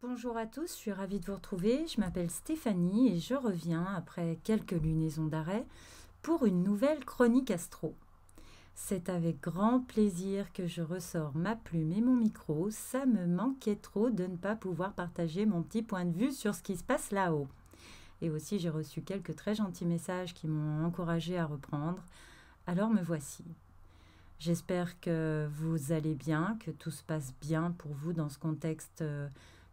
Bonjour à tous, je suis ravie de vous retrouver. Je m'appelle Stéphanie et je reviens après quelques lunaisons d'arrêt pour une nouvelle chronique astro. C'est avec grand plaisir que je ressors ma plume et mon micro. Ça me manquait trop de ne pas pouvoir partager mon petit point de vue sur ce qui se passe là-haut. Et aussi, j'ai reçu quelques très gentils messages qui m'ont encouragée à reprendre. Alors me voici. J'espère que vous allez bien, que tout se passe bien pour vous dans ce contexte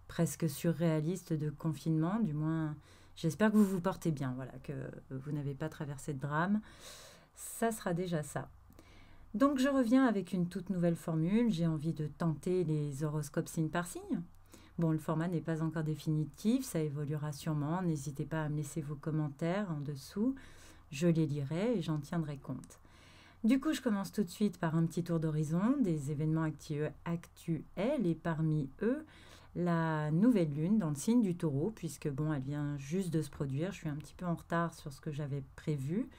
presque surréaliste de confinement. Du moins, j'espère que vous vous portez bien, voilà, que vous n'avez pas traversé de drame. Ça sera déjà ça. Donc je reviens avec une toute nouvelle formule. J'ai envie de tenter les horoscopes signe par signe. Bon, le format n'est pas encore définitif, ça évoluera sûrement. N'hésitez pas à me laisser vos commentaires en dessous. Je les lirai et j'en tiendrai compte. Du coup, je commence tout de suite par un petit tour d'horizon des événements actuels et parmi eux, la nouvelle lune dans le signe du taureau, puisque bon, elle vient juste de se produire. Je suis un petit peu en retard sur ce que j'avais prévu,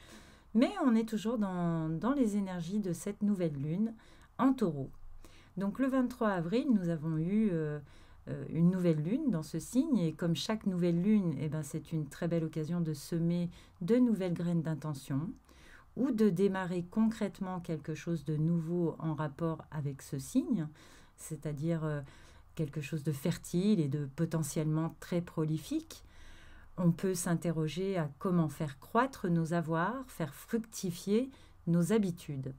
mais on est toujours dans les énergies de cette nouvelle lune en taureau. Donc le 23 avril, nous avons eu une nouvelle lune dans ce signe, et comme chaque nouvelle lune, eh ben, c'est une très belle occasion de semer de nouvelles graines d'intention ou de démarrer concrètement quelque chose de nouveau en rapport avec ce signe, c'est-à-dire quelque chose de fertile et de potentiellement très prolifique. On peut s'interroger à comment faire croître nos avoirs, faire fructifier nos habitudes.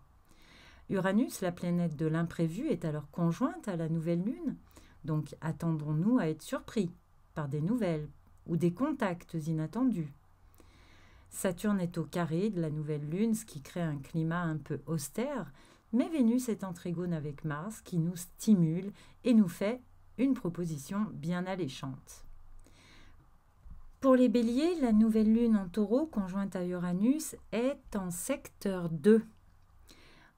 Uranus, la planète de l'imprévu, est alors conjointe à la nouvelle lune, donc attendons-nous à être surpris par des nouvelles ou des contacts inattendus. Saturne est au carré de la nouvelle lune, ce qui crée un climat un peu austère, mais Vénus est en trigone avec Mars qui nous stimule et nous fait une proposition bien alléchante. Pour les béliers, la nouvelle lune en taureau conjointe à Uranus est en secteur 2.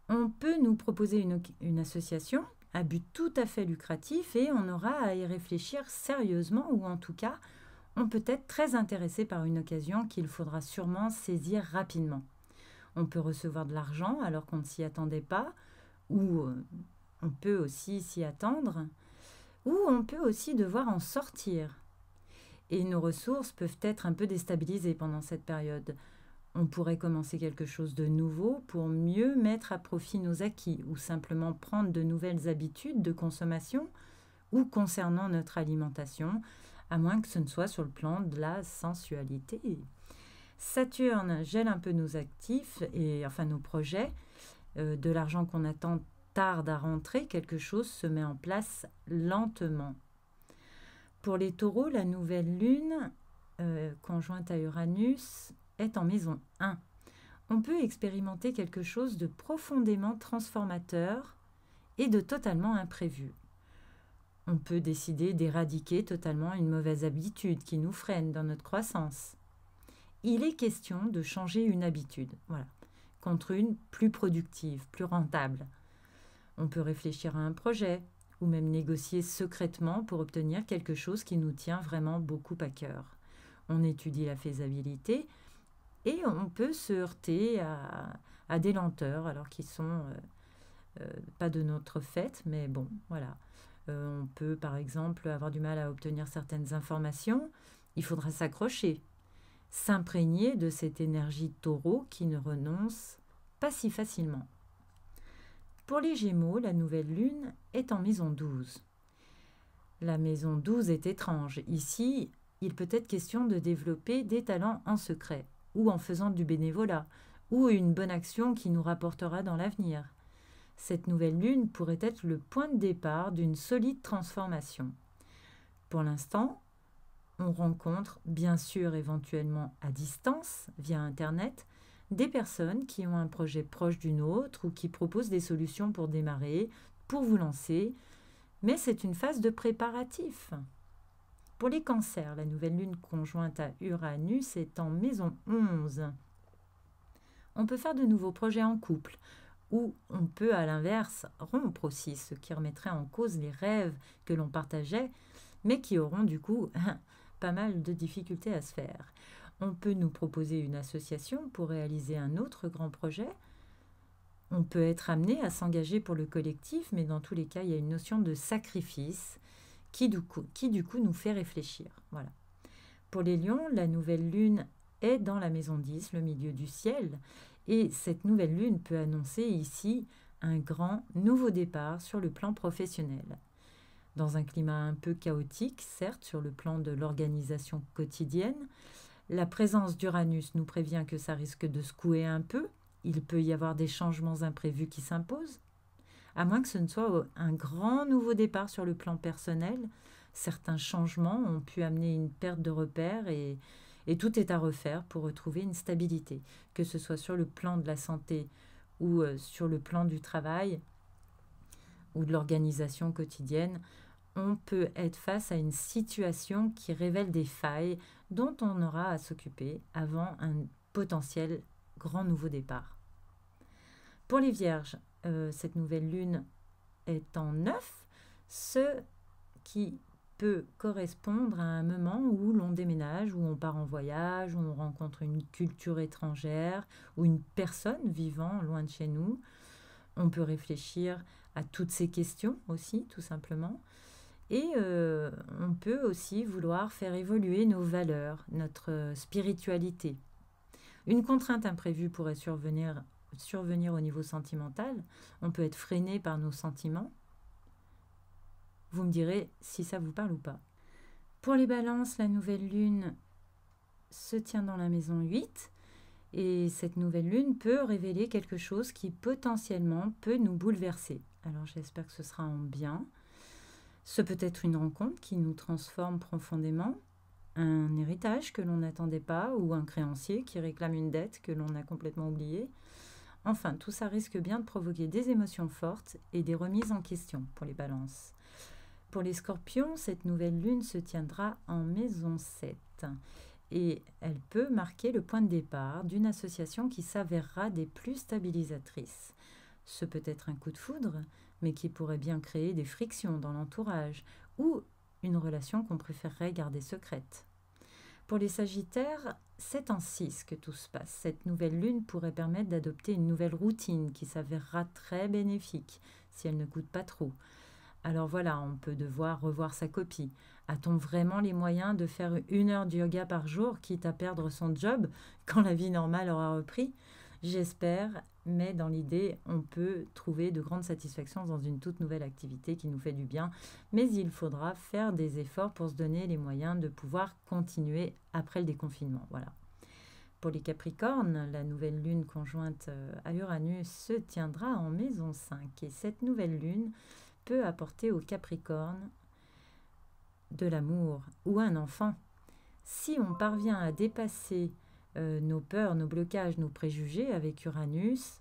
On peut nous proposer une association à but tout à fait lucratif et on aura à y réfléchir sérieusement, ou en tout cas on peut être très intéressé par une occasion qu'il faudra sûrement saisir rapidement. On peut recevoir de l'argent alors qu'on ne s'y attendait pas, ou on peut aussi s'y attendre, ou on peut aussi devoir en sortir. Et nos ressources peuvent être un peu déstabilisées pendant cette période. On pourrait commencer quelque chose de nouveau pour mieux mettre à profit nos acquis, ou simplement prendre de nouvelles habitudes de consommation ou concernant notre alimentation, à moins que ce ne soit sur le plan de la sensualité. Saturne gèle un peu nos actifs, et enfin nos projets. De l'argent qu'on attend tarde à rentrer, quelque chose se met en place lentement. Pour les taureaux, la nouvelle lune, conjointe à Uranus, est en maison 1. On peut expérimenter quelque chose de profondément transformateur et de totalement imprévu. On peut décider d'éradiquer totalement une mauvaise habitude qui nous freine dans notre croissance. Il est question de changer une habitude, voilà, contre une plus productive, plus rentable. On peut réfléchir à un projet ou même négocier secrètement pour obtenir quelque chose qui nous tient vraiment beaucoup à cœur. On étudie la faisabilité et on peut se heurter à des lenteurs, alors qui sont pas de notre fait, mais bon, voilà. On peut par exemple avoir du mal à obtenir certaines informations. Il faudra s'accrocher, s'imprégner de cette énergie taureau qui ne renonce pas si facilement. Pour les Gémeaux, la nouvelle lune est en maison 12. La maison 12 est étrange. Ici, il peut être question de développer des talents en secret, ou en faisant du bénévolat, ou une bonne action qui nous rapportera dans l'avenir. Cette nouvelle lune pourrait être le point de départ d'une solide transformation. Pour l'instant, on rencontre, bien sûr éventuellement à distance, via Internet, des personnes qui ont un projet proche d'une autre ou qui proposent des solutions pour démarrer, pour vous lancer, mais c'est une phase de préparatif. Pour les cancers, la nouvelle lune conjointe à Uranus est en maison 11. On peut faire de nouveaux projets en couple, ou on peut à l'inverse rompre aussi, ce qui remettrait en cause les rêves que l'on partageait, mais qui auront du coup pas mal de difficultés à se faire. On peut nous proposer une association pour réaliser un autre grand projet. On peut être amené à s'engager pour le collectif, mais dans tous les cas, il y a une notion de sacrifice qui du coup nous fait réfléchir. Voilà. Pour les lions, la nouvelle lune est dans la maison 10, le milieu du ciel, et cette nouvelle lune peut annoncer ici un grand nouveau départ sur le plan professionnel. Dans un climat un peu chaotique, certes, sur le plan de l'organisation quotidienne, la présence d'Uranus nous prévient que ça risque de secouer un peu. Il peut y avoir des changements imprévus qui s'imposent, à moins que ce ne soit un grand nouveau départ sur le plan personnel. Certains changements ont pu amener une perte de repères et tout est à refaire pour retrouver une stabilité, que ce soit sur le plan de la santé ou sur le plan du travail ou de l'organisation quotidienne. On peut être face à une situation qui révèle des failles dont on aura à s'occuper avant un potentiel grand nouveau départ. Pour les vierges, cette nouvelle lune est en 9, ce qui peut correspondre à un moment où l'on déménage, où on part en voyage, où on rencontre une culture étrangère ou une personne vivant loin de chez nous. On peut réfléchir à toutes ces questions aussi, tout simplement. Et on peut aussi vouloir faire évoluer nos valeurs, notre spiritualité. Une contrainte imprévue pourrait survenir au niveau sentimental. On peut être freiné par nos sentiments. Vous me direz si ça vous parle ou pas. Pour les balances, la nouvelle lune se tient dans la maison 8 et cette nouvelle lune peut révéler quelque chose qui potentiellement peut nous bouleverser. Alors j'espère que ce sera en bien. Ce peut être une rencontre qui nous transforme profondément, un héritage que l'on n'attendait pas ou un créancier qui réclame une dette que l'on a complètement oubliée. Enfin, tout ça risque bien de provoquer des émotions fortes et des remises en question pour les balances. Pour les scorpions, cette nouvelle lune se tiendra en maison 7 et elle peut marquer le point de départ d'une association qui s'avérera des plus stabilisatrices. Ce peut être un coup de foudre, mais qui pourrait bien créer des frictions dans l'entourage ou une relation qu'on préférerait garder secrète. Pour les sagittaires, c'est en 6 que tout se passe. Cette nouvelle lune pourrait permettre d'adopter une nouvelle routine qui s'avérera très bénéfique si elle ne coûte pas trop. Alors voilà, on peut devoir revoir sa copie. A-t-on vraiment les moyens de faire 1 heure de yoga par jour, quitte à perdre son job quand la vie normale aura repris ? J'espère, mais dans l'idée, on peut trouver de grandes satisfactions dans une toute nouvelle activité qui nous fait du bien, mais il faudra faire des efforts pour se donner les moyens de pouvoir continuer après le déconfinement. Voilà. Pour les Capricornes, la nouvelle lune conjointe à Uranus se tiendra en maison 5 et cette nouvelle lune peut apporter aux Capricornes de l'amour ou un enfant. Si on parvient à dépasser nos peurs, nos blocages, nos préjugés avec Uranus,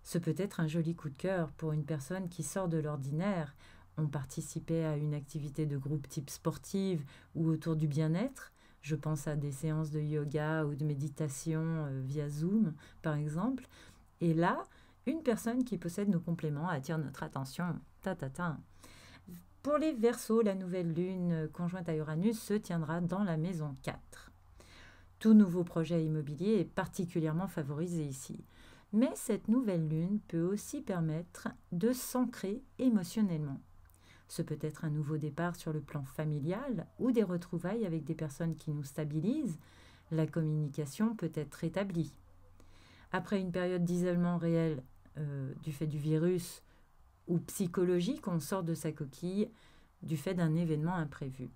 ce peut être un joli coup de cœur pour une personne qui sort de l'ordinaire. On participait à une activité de groupe type sportive ou autour du bien-être. Je pense à des séances de yoga ou de méditation via Zoom, par exemple. Et là, une personne qui possède nos compléments attire notre attention. Pour les Verseaux, la nouvelle lune conjointe à Uranus se tiendra dans la maison 4. Tout nouveau projet immobilier est particulièrement favorisé ici. Mais cette nouvelle lune peut aussi permettre de s'ancrer émotionnellement. Ce peut être un nouveau départ sur le plan familial ou des retrouvailles avec des personnes qui nous stabilisent. La communication peut être rétablie. Après une période d'isolement réel du fait du virus ou psychologique, on sort de sa coquille du fait d'un événement imprévu.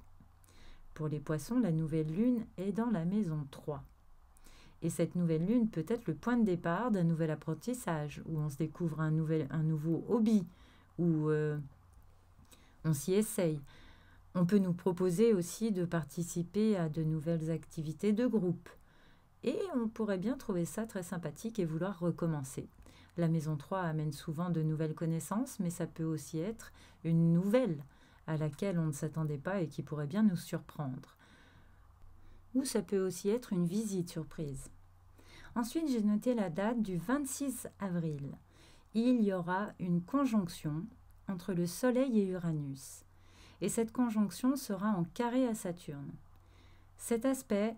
Pour les Poissons, la nouvelle lune est dans la maison 3. Et cette nouvelle lune peut être le point de départ d'un nouvel apprentissage, où on se découvre un nouveau hobby, où on s'y essaye. On peut nous proposer aussi de participer à de nouvelles activités de groupe. Et on pourrait bien trouver ça très sympathique et vouloir recommencer. La maison 3 amène souvent de nouvelles connaissances, mais ça peut aussi être une nouvelle à laquelle on ne s'attendait pas et qui pourrait bien nous surprendre. Ou ça peut aussi être une visite surprise. Ensuite, j'ai noté la date du 26 avril. Il y aura une conjonction entre le Soleil et Uranus. Et cette conjonction sera en carré à Saturne. Cet aspect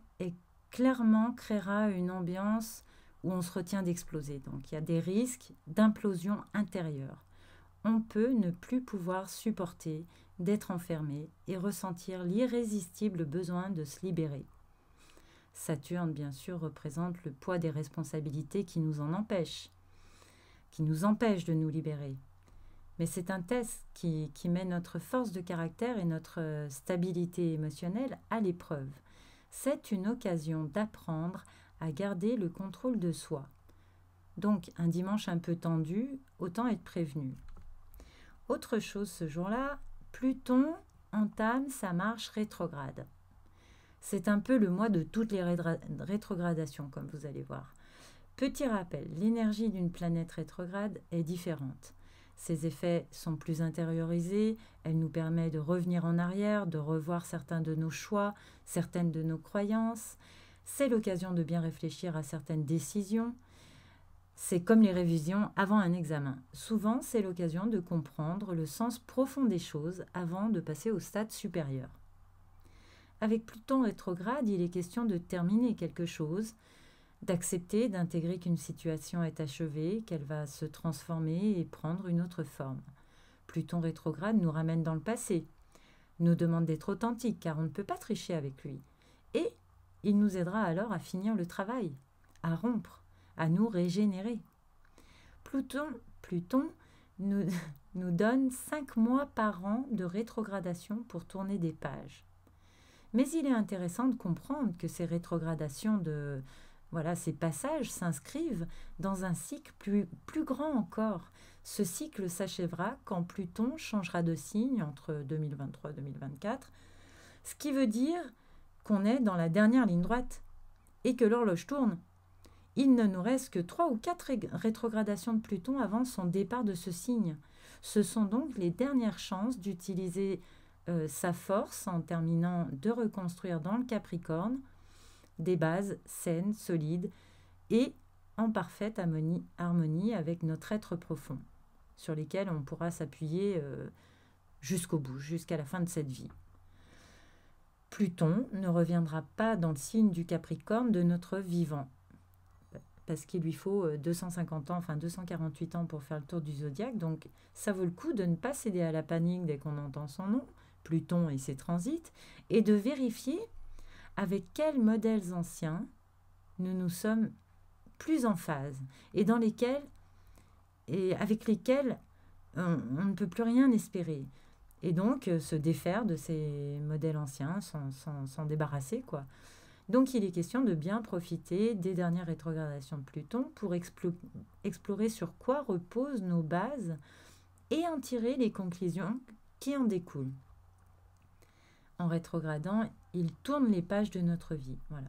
clairement créera une ambiance où on se retient d'exploser. Donc il y a des risques d'implosion intérieure. On peut ne plus pouvoir supporter d'être enfermé et ressentir l'irrésistible besoin de se libérer. Saturne, bien sûr, représente le poids des responsabilités qui nous empêche de nous libérer. Mais c'est un test qui met notre force de caractère et notre stabilité émotionnelle à l'épreuve. C'est une occasion d'apprendre à garder le contrôle de soi. Donc, un dimanche un peu tendu, autant être prévenu. Autre chose ce jour-là, Pluton entame sa marche rétrograde. C'est un peu le mois de toutes les rétrogradations, comme vous allez voir. Petit rappel, l'énergie d'une planète rétrograde est différente. Ses effets sont plus intériorisés, elle nous permet de revenir en arrière, de revoir certains de nos choix, certaines de nos croyances. C'est l'occasion de bien réfléchir à certaines décisions. C'est comme les révisions avant un examen. Souvent, c'est l'occasion de comprendre le sens profond des choses avant de passer au stade supérieur. Avec Pluton rétrograde, il est question de terminer quelque chose, d'accepter, d'intégrer qu'une situation est achevée, qu'elle va se transformer et prendre une autre forme. Pluton rétrograde nous ramène dans le passé, nous demande d'être authentique car on ne peut pas tricher avec lui. Et il nous aidera alors à finir le travail, à rompre, à nous régénérer. Pluton nous donne 5 mois par an de rétrogradation pour tourner des pages. Mais il est intéressant de comprendre que ces rétrogradations, ces passages s'inscrivent dans un cycle plus grand encore. Ce cycle s'achèvera quand Pluton changera de signe entre 2023 et 2024, ce qui veut dire qu'on est dans la dernière ligne droite et que l'horloge tourne. Il ne nous reste que 3 ou 4 rétrogradations de Pluton avant son départ de ce signe. Ce sont donc les dernières chances d'utiliser sa force en terminant de reconstruire dans le Capricorne des bases saines, solides et en parfaite harmonie avec notre être profond, sur lesquels on pourra s'appuyer jusqu'au bout, jusqu'à la fin de cette vie. Pluton ne reviendra pas dans le signe du Capricorne de notre vivant, parce qu'il lui faut 248 ans pour faire le tour du zodiaque, donc ça vaut le coup de ne pas céder à la panique dès qu'on entend son nom, Pluton et ses transits, et de vérifier avec quels modèles anciens nous sommes plus en phase et avec lesquels on ne peut plus rien espérer. Et donc se défaire de ces modèles anciens, s'en débarrasser, quoi. Donc il est question de bien profiter des dernières rétrogradations de Pluton pour explorer sur quoi reposent nos bases et en tirer les conclusions qui en découlent. En rétrogradant, il tourne les pages de notre vie. Voilà.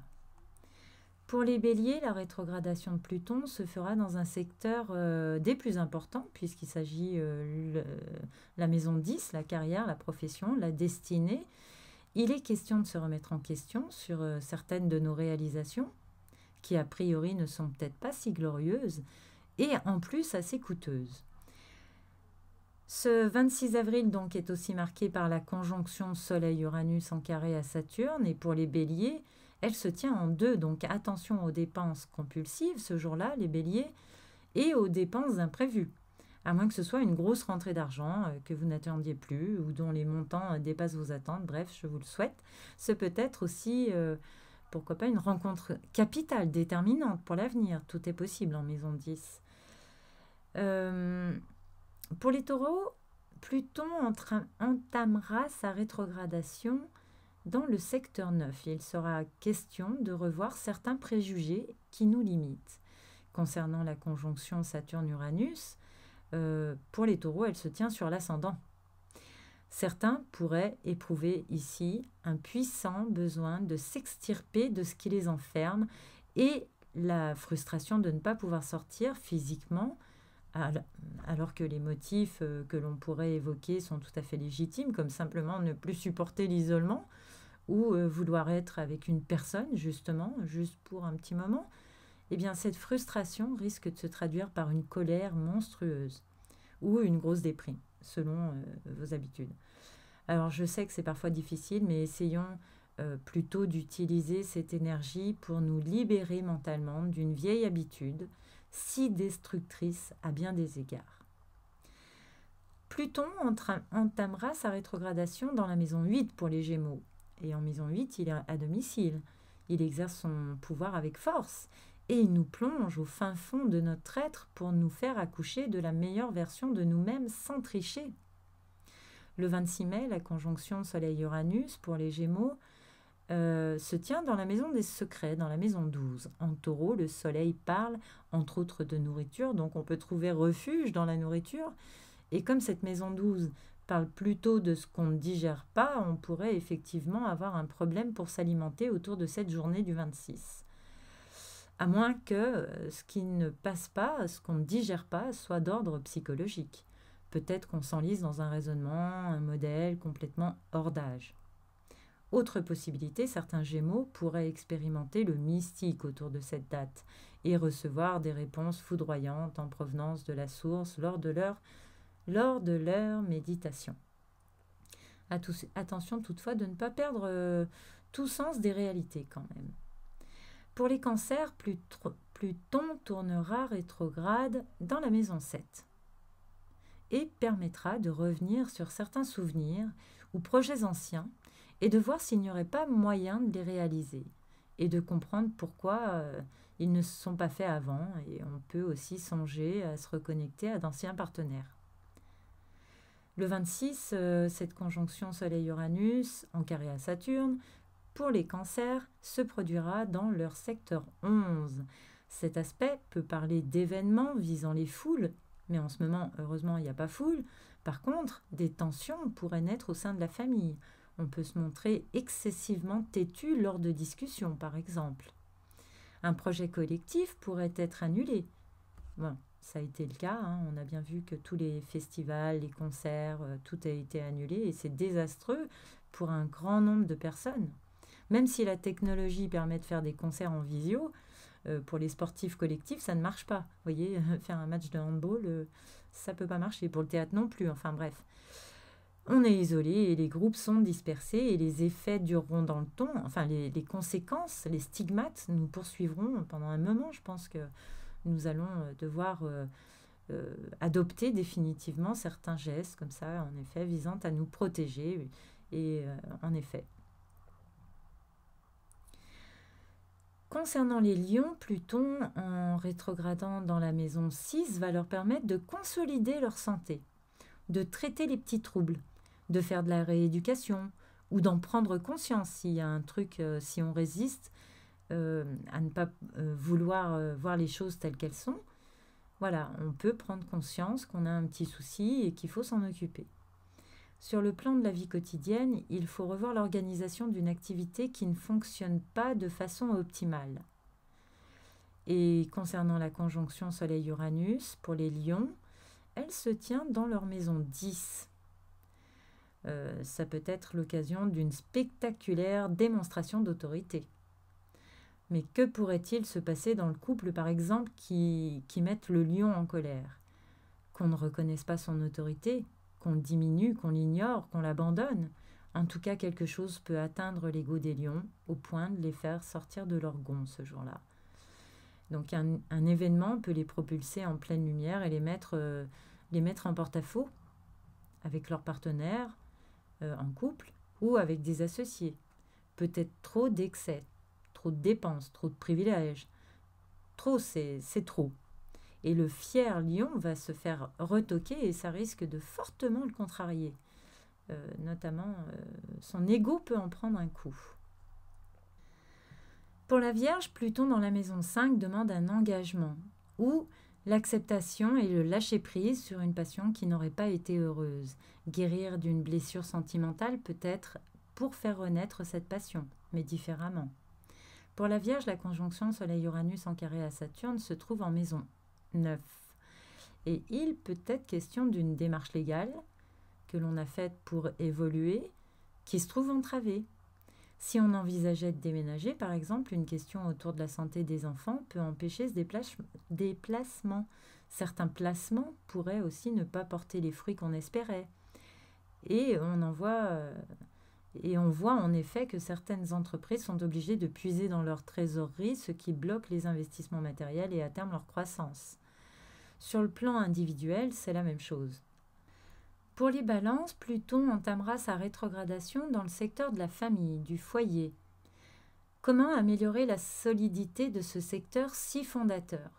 Pour les béliers, la rétrogradation de Pluton se fera dans un secteur des plus importants, puisqu'il s'agit de la maison 10, la carrière, la profession, la destinée. Il est question de se remettre en question sur certaines de nos réalisations, qui a priori ne sont peut-être pas si glorieuses, et en plus assez coûteuses. Ce 26 avril donc est aussi marqué par la conjonction Soleil-Uranus en carré à Saturne, et pour les béliers, elle se tient en 2, donc attention aux dépenses compulsives ce jour-là, les béliers, et aux dépenses imprévues, à moins que ce soit une grosse rentrée d'argent que vous n'attendiez plus ou dont les montants dépassent vos attentes. Bref, je vous le souhaite. Ce peut être aussi, pourquoi pas, une rencontre capitale, déterminante pour l'avenir. Tout est possible en maison 10. Pour les taureaux, Pluton entamera sa rétrogradation dans le secteur 9. Il sera question de revoir certains préjugés qui nous limitent. Concernant la conjonction Saturne-Uranus, pour les taureaux, elle se tient sur l'ascendant. Certains pourraient éprouver ici un puissant besoin de s'extirper de ce qui les enferme et la frustration de ne pas pouvoir sortir physiquement, alors que les motifs que l'on pourrait évoquer sont tout à fait légitimes, comme simplement ne plus supporter l'isolement ou vouloir être avec une personne, justement, juste pour un petit moment. Eh bien, cette frustration risque de se traduire par une colère monstrueuse ou une grosse déprime, selon vos habitudes. Alors, je sais que c'est parfois difficile, mais essayons plutôt d'utiliser cette énergie pour nous libérer mentalement d'une vieille habitude si destructrice à bien des égards. Pluton entamera sa rétrogradation dans la maison 8 pour les Gémeaux. Et en maison 8, il est à domicile. Il exerce son pouvoir avec force. Et il nous plonge au fin fond de notre être pour nous faire accoucher de la meilleure version de nous-mêmes sans tricher. Le 26 mai, la conjonction Soleil-Uranus pour les Gémeaux se tient dans la maison des secrets, dans la maison 12. En Taureau, le Soleil parle, entre autres, de nourriture, donc on peut trouver refuge dans la nourriture. Et comme cette maison 12 parle plutôt de ce qu'on ne digère pas, on pourrait effectivement avoir un problème pour s'alimenter autour de cette journée du 26. À moins que ce qui ne passe pas, ce qu'on ne digère pas, soit d'ordre psychologique. Peut-être qu'on s'enlise dans un raisonnement, un modèle complètement hors d'âge. Autre possibilité, certains Gémeaux pourraient expérimenter le mystique autour de cette date et recevoir des réponses foudroyantes en provenance de la source lors de leur méditation. Attention toutefois de ne pas perdre tout sens des réalités quand même. Pour les cancers, Pluton tournera rétrograde dans la maison 7 et permettra de revenir sur certains souvenirs ou projets anciens et de voir s'il n'y aurait pas moyen de les réaliser et de comprendre pourquoi ils ne se sont pas faits avant. Et on peut aussi songer à se reconnecter à d'anciens partenaires. Le 26, cette conjonction Soleil-Uranus en carré à Saturne, pour les cancers, se produira dans leur secteur 11. Cet aspect peut parler d'événements visant les foules, mais en ce moment, heureusement, il n'y a pas foule. Par contre, des tensions pourraient naître au sein de la famille. On peut se montrer excessivement têtu lors de discussions, par exemple. Un projet collectif pourrait être annulé. Bon, ça a été le cas, hein. On a bien vu que tous les festivals, les concerts, tout a été annulé et c'est désastreux pour un grand nombre de personnes. Même si la technologie permet de faire des concerts en visio, pour les sportifs collectifs, ça ne marche pas. Vous voyez, faire un match de handball, ça ne peut pas marcher. Pour le théâtre non plus, enfin bref. On est isolé et les groupes sont dispersés et les effets dureront dans le temps. Enfin, les conséquences, les stigmates nous poursuivront pendant un moment. Je pense que nous allons devoir adopter définitivement certains gestes comme ça, en effet, visant à nous protéger. Et en effet. Concernant les lions, Pluton, en rétrogradant dans la maison 6, va leur permettre de consolider leur santé, de traiter les petits troubles, de faire de la rééducation ou d'en prendre conscience s'il y a un truc, si on résiste à ne pas vouloir voir les choses telles qu'elles sont. Voilà, on peut prendre conscience qu'on a un petit souci et qu'il faut s'en occuper. Sur le plan de la vie quotidienne, il faut revoir l'organisation d'une activité qui ne fonctionne pas de façon optimale. Et concernant la conjonction Soleil-Uranus, pour les lions, elle se tient dans leur maison 10. Ça peut être l'occasion d'une spectaculaire démonstration d'autorité. Mais que pourrait-il se passer dans le couple, par exemple, qui mette le lion en colère? Qu'on ne reconnaisse pas son autorité, qu'on le diminue, qu'on l'ignore, qu'on l'abandonne. En tout cas, quelque chose peut atteindre l'ego des lions au point de les faire sortir de leur gond ce jour-là. Donc un événement peut les propulser en pleine lumière et les mettre en porte-à-faux avec leur partenaire, en couple ou avec des associés. Peut-être trop d'excès, trop de dépenses, trop de privilèges. Trop, c'est trop. Et le fier lion va se faire retoquer et ça risque de fortement le contrarier. Notamment, son ego peut en prendre un coup. Pour la Vierge, Pluton dans la maison 5 demande un engagement ou l'acceptation et le lâcher-prise sur une passion qui n'aurait pas été heureuse. Guérir d'une blessure sentimentale peut-être pour faire renaître cette passion, mais différemment. Pour la Vierge, la conjonction Soleil-Uranus en carré à Saturne se trouve en maison 9. Et il peut être question d'une démarche légale que l'on a faite pour évoluer, qui se trouve entravée. Si on envisageait de déménager, par exemple, une question autour de la santé des enfants peut empêcher ce déplacement. Certains placements pourraient aussi ne pas porter les fruits qu'on espérait. Et on voit en effet que certaines entreprises sont obligées de puiser dans leur trésorerie, ce qui bloque les investissements matériels et à terme leur croissance. Sur le plan individuel, c'est la même chose. Pour les balances, Pluton entamera sa rétrogradation dans le secteur de la famille, du foyer. Comment améliorer la solidité de ce secteur si fondateur?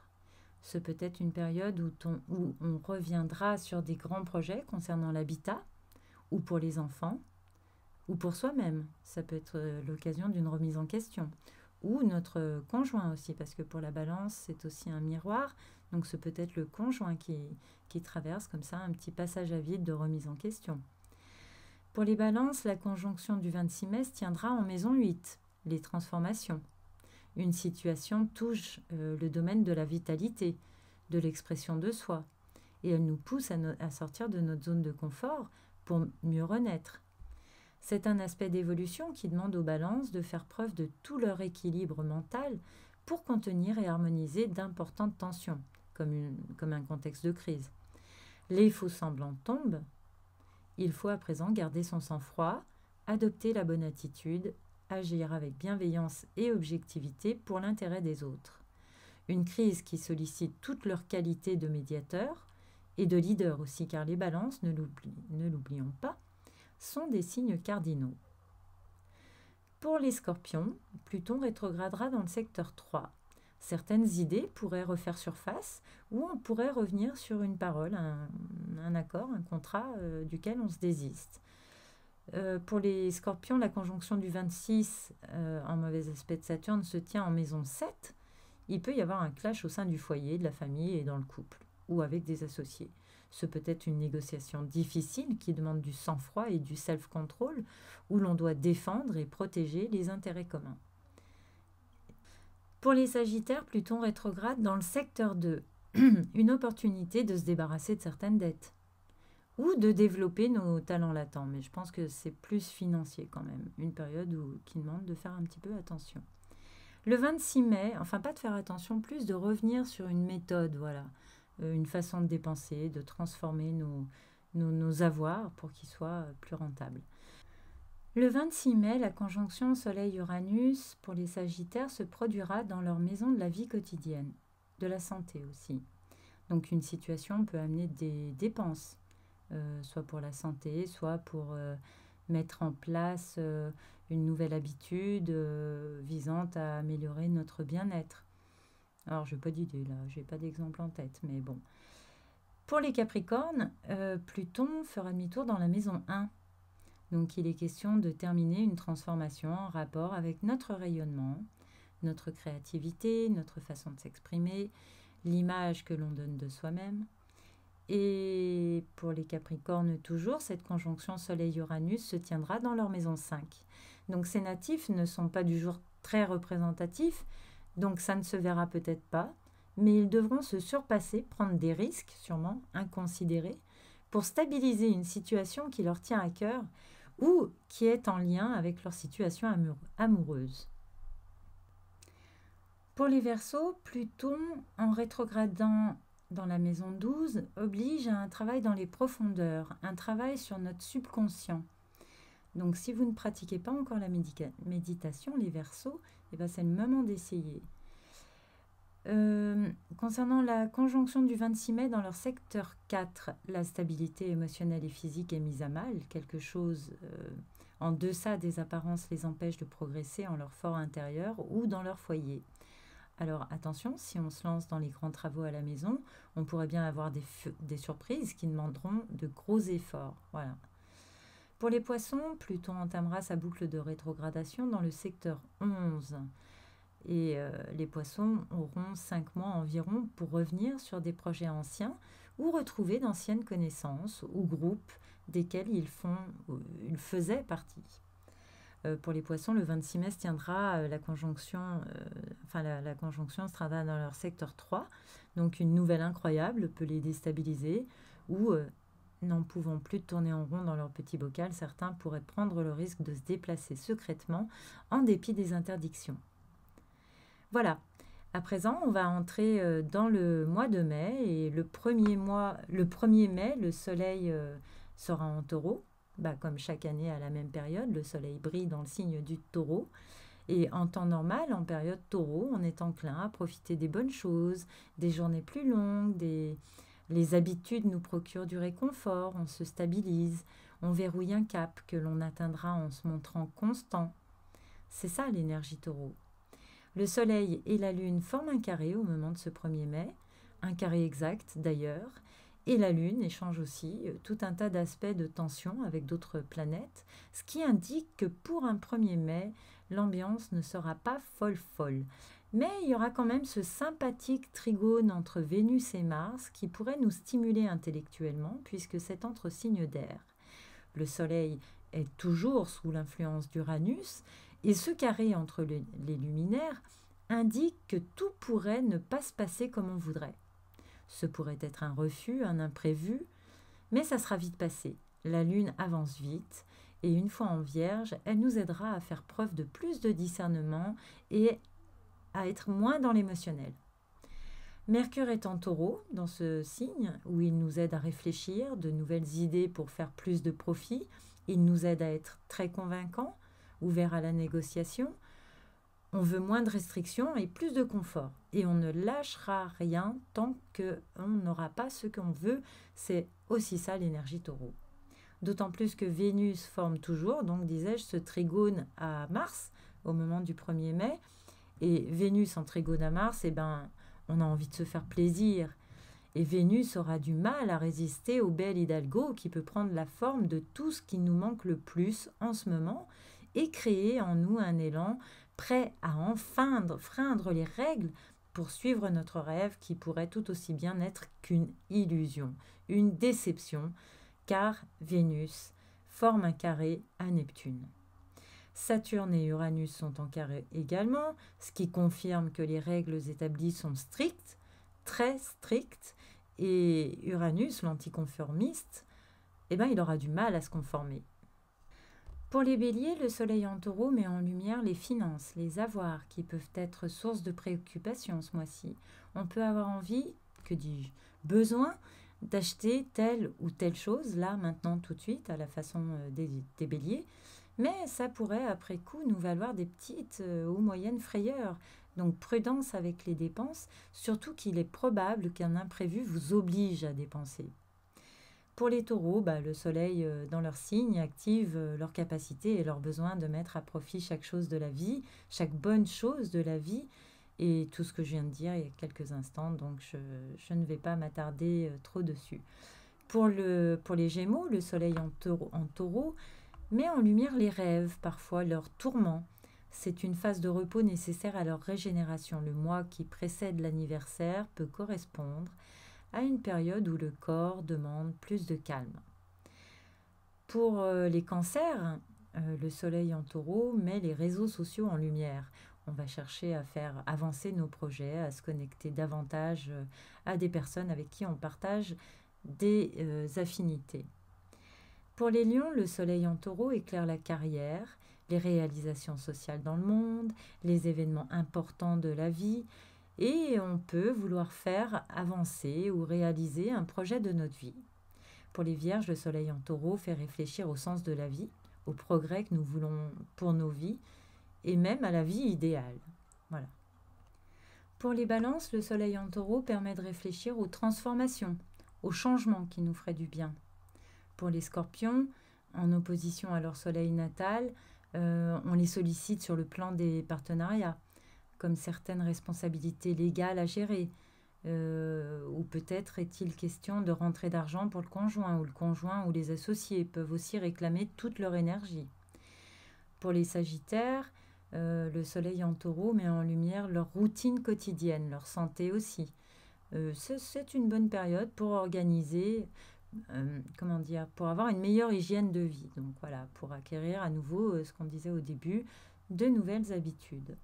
Ce peut être une période où on reviendra sur des grands projets concernant l'habitat, ou pour les enfants, ou pour soi-même. Ça peut être l'occasion d'une remise en question. Ou notre conjoint aussi, parce que pour la balance, c'est aussi un miroir. Donc ce peut être le conjoint qui traverse comme ça un petit passage à vide de remise en question. Pour les balances, la conjonction du 26 mai se tiendra en maison 8, les transformations. Une situation touche le domaine de la vitalité, de l'expression de soi, et elle nous pousse à sortir de notre zone de confort pour mieux renaître. C'est un aspect d'évolution qui demande aux balances de faire preuve de tout leur équilibre mental pour contenir et harmoniser d'importantes tensions, comme un contexte de crise. Les faux semblants tombent. Il faut à présent garder son sang-froid, adopter la bonne attitude, agir avec bienveillance et objectivité pour l'intérêt des autres. Une crise qui sollicite toutes leurs qualités de médiateur et de leader aussi, car les balances, ne l'oublions pas, sont des signes cardinaux. Pour les scorpions, Pluton rétrogradera dans le secteur 3. Certaines idées pourraient refaire surface ou on pourrait revenir sur une parole, un accord, un contrat duquel on se désiste. Pour les scorpions, la conjonction du 26 en mauvais aspect de Saturne se tient en maison 7. Il peut y avoir un clash au sein du foyer, de la famille et dans le couple, ou avec des associés. Ce peut être une négociation difficile qui demande du sang-froid et du self-control, où l'on doit défendre et protéger les intérêts communs. Pour les sagittaires, Pluton rétrograde dans le secteur 2, une opportunité de se débarrasser de certaines dettes ou de développer nos talents latents. Mais je pense que c'est plus financier quand même, une période qui demande de faire un petit peu attention. Le 26 mai, enfin pas de faire attention, plus de revenir sur une méthode, voilà, une façon de dépenser, de transformer nos avoirs pour qu'ils soient plus rentables. Le 26 mai, la conjonction Soleil-Uranus pour les Sagittaires se produira dans leur maison de la vie quotidienne, de la santé aussi. Donc une situation peut amener des dépenses, soit pour la santé, soit pour mettre en place une nouvelle habitude visant à améliorer notre bien-être. Alors, je n'ai pas d'idée là, je n'ai pas d'exemple en tête, mais bon. Pour les Capricornes, Pluton fera demi-tour dans la maison 1. Donc, il est question de terminer une transformation en rapport avec notre rayonnement, notre créativité, notre façon de s'exprimer, l'image que l'on donne de soi-même. Et pour les Capricornes toujours, cette conjonction Soleil-Uranus se tiendra dans leur maison 5. Donc ces natifs ne sont pas du jour très représentatifs, donc ça ne se verra peut-être pas, mais ils devront se surpasser, prendre des risques, sûrement inconsidérés, pour stabiliser une situation qui leur tient à cœur ou qui est en lien avec leur situation amoureuse. Pour les Verseaux, Pluton, en rétrogradant dans la maison 12, oblige à un travail dans les profondeurs, un travail sur notre subconscient. Donc si vous ne pratiquez pas encore la méditation, les Verseaux, eh ben, c'est le moment d'essayer. Concernant la conjonction du 26 mai dans leur secteur 4, la stabilité émotionnelle et physique est mise à mal. Quelque chose en deçà des apparences les empêche de progresser en leur fort intérieur ou dans leur foyer. Alors attention, si on se lance dans les grands travaux à la maison, on pourrait bien avoir des surprises qui demanderont de gros efforts. Voilà. Pour les poissons, Pluton entamera sa boucle de rétrogradation dans le secteur 11. Et les poissons auront 5 mois environ pour revenir sur des projets anciens ou retrouver d'anciennes connaissances ou groupes desquels ils faisaient partie. Pour les poissons, le 26 mai se tiendra la conjonction sera dans leur secteur 3. Donc une nouvelle incroyable peut les déstabiliser ou, n'en pouvant plus tourner en rond dans leur petit bocal, certains pourraient prendre le risque de se déplacer secrètement en dépit des interdictions. Voilà. À présent, on va entrer dans le mois de mai et le 1er mai, le soleil sera en taureau. Comme chaque année à la même période, le soleil brille dans le signe du taureau. Et en temps normal, en période taureau, on est enclin à profiter des bonnes choses, des journées plus longues, Les habitudes nous procurent du réconfort, on se stabilise, on verrouille un cap que l'on atteindra en se montrant constant. C'est ça l'énergie taureau. Le soleil et la lune forment un carré au moment de ce 1er mai, un carré exact d'ailleurs, et la lune échange aussi tout un tas d'aspects de tension avec d'autres planètes, ce qui indique que pour un 1er mai, l'ambiance ne sera pas folle. Mais il y aura quand même ce sympathique trigone entre Vénus et Mars qui pourrait nous stimuler intellectuellement puisque c'est entre signes d'air. Le soleil est toujours sous l'influence d'Uranus et ce carré entre les luminaires indique que tout pourrait ne pas se passer comme on voudrait. Ce pourrait être un refus, un imprévu, mais ça sera vite passé. La lune avance vite et une fois en Vierge, elle nous aidera à faire preuve de plus de discernement et à être moins dans l'émotionnel. Mercure est en Taureau, dans ce signe, où il nous aide à réfléchir, de nouvelles idées pour faire plus de profit. Il nous aide à être très convaincants, ouverts à la négociation. On veut moins de restrictions et plus de confort. Et on ne lâchera rien tant qu'on n'aura pas ce qu'on veut. C'est aussi ça l'énergie Taureau. D'autant plus que Vénus forme toujours, donc disais-je, ce trigone à Mars au moment du 1er mai. Et Vénus en trigone à Mars, on a envie de se faire plaisir. Et Vénus aura du mal à résister au bel hidalgo qui peut prendre la forme de tout ce qui nous manque le plus en ce moment et créer en nous un élan prêt à freindre les règles pour suivre notre rêve qui pourrait tout aussi bien n'être qu'une illusion, une déception, car Vénus forme un carré à Neptune. Saturne et Uranus sont en carré également, ce qui confirme que les règles établies sont strictes, très strictes, et Uranus, l'anticonformiste, il aura du mal à se conformer. Pour les béliers, le soleil en taureau met en lumière les finances, les avoirs qui peuvent être source de préoccupation ce mois-ci. On peut avoir envie, besoin d'acheter telle ou telle chose, là, maintenant, tout de suite, à la façon des béliers, mais ça pourrait, après coup, nous valoir des petites ou moyennes frayeurs. Donc, prudence avec les dépenses, surtout qu'il est probable qu'un imprévu vous oblige à dépenser. Pour les taureaux, le soleil dans leur signe active leur capacité et leur besoin de mettre à profit chaque chose de la vie, chaque bonne chose de la vie, et tout ce que je viens de dire il y a quelques instants, donc je ne vais pas m'attarder trop dessus. Pour les Gémeaux, le soleil en taureau met en lumière les rêves, parfois leurs tourments. C'est une phase de repos nécessaire à leur régénération. Le mois qui précède l'anniversaire peut correspondre à une période où le corps demande plus de calme. Pour les cancers, le soleil en taureau met les réseaux sociaux en lumière. On va chercher à faire avancer nos projets, à se connecter davantage à des personnes avec qui on partage des affinités. Pour les lions, le soleil en taureau éclaire la carrière, les réalisations sociales dans le monde, les événements importants de la vie, et on peut vouloir faire avancer ou réaliser un projet de notre vie. Pour les vierges, le soleil en taureau fait réfléchir au sens de la vie, au progrès que nous voulons pour nos vies, et même à la vie idéale. Voilà. Pour les balances, le soleil en taureau permet de réfléchir aux transformations, aux changements qui nous feraient du bien. Pour les scorpions, en opposition à leur soleil natal, on les sollicite sur le plan des partenariats, comme certaines responsabilités légales à gérer, ou peut-être est-il question de rentrée d'argent pour le conjoint ou les associés peuvent aussi réclamer toute leur énergie. Pour les sagittaires, le soleil en taureau met en lumière leur routine quotidienne, leur santé aussi. C'est une bonne période pour organiser, pour avoir une meilleure hygiène de vie. Donc voilà, pour acquérir à nouveau, ce qu'on disait au début, de nouvelles habitudes.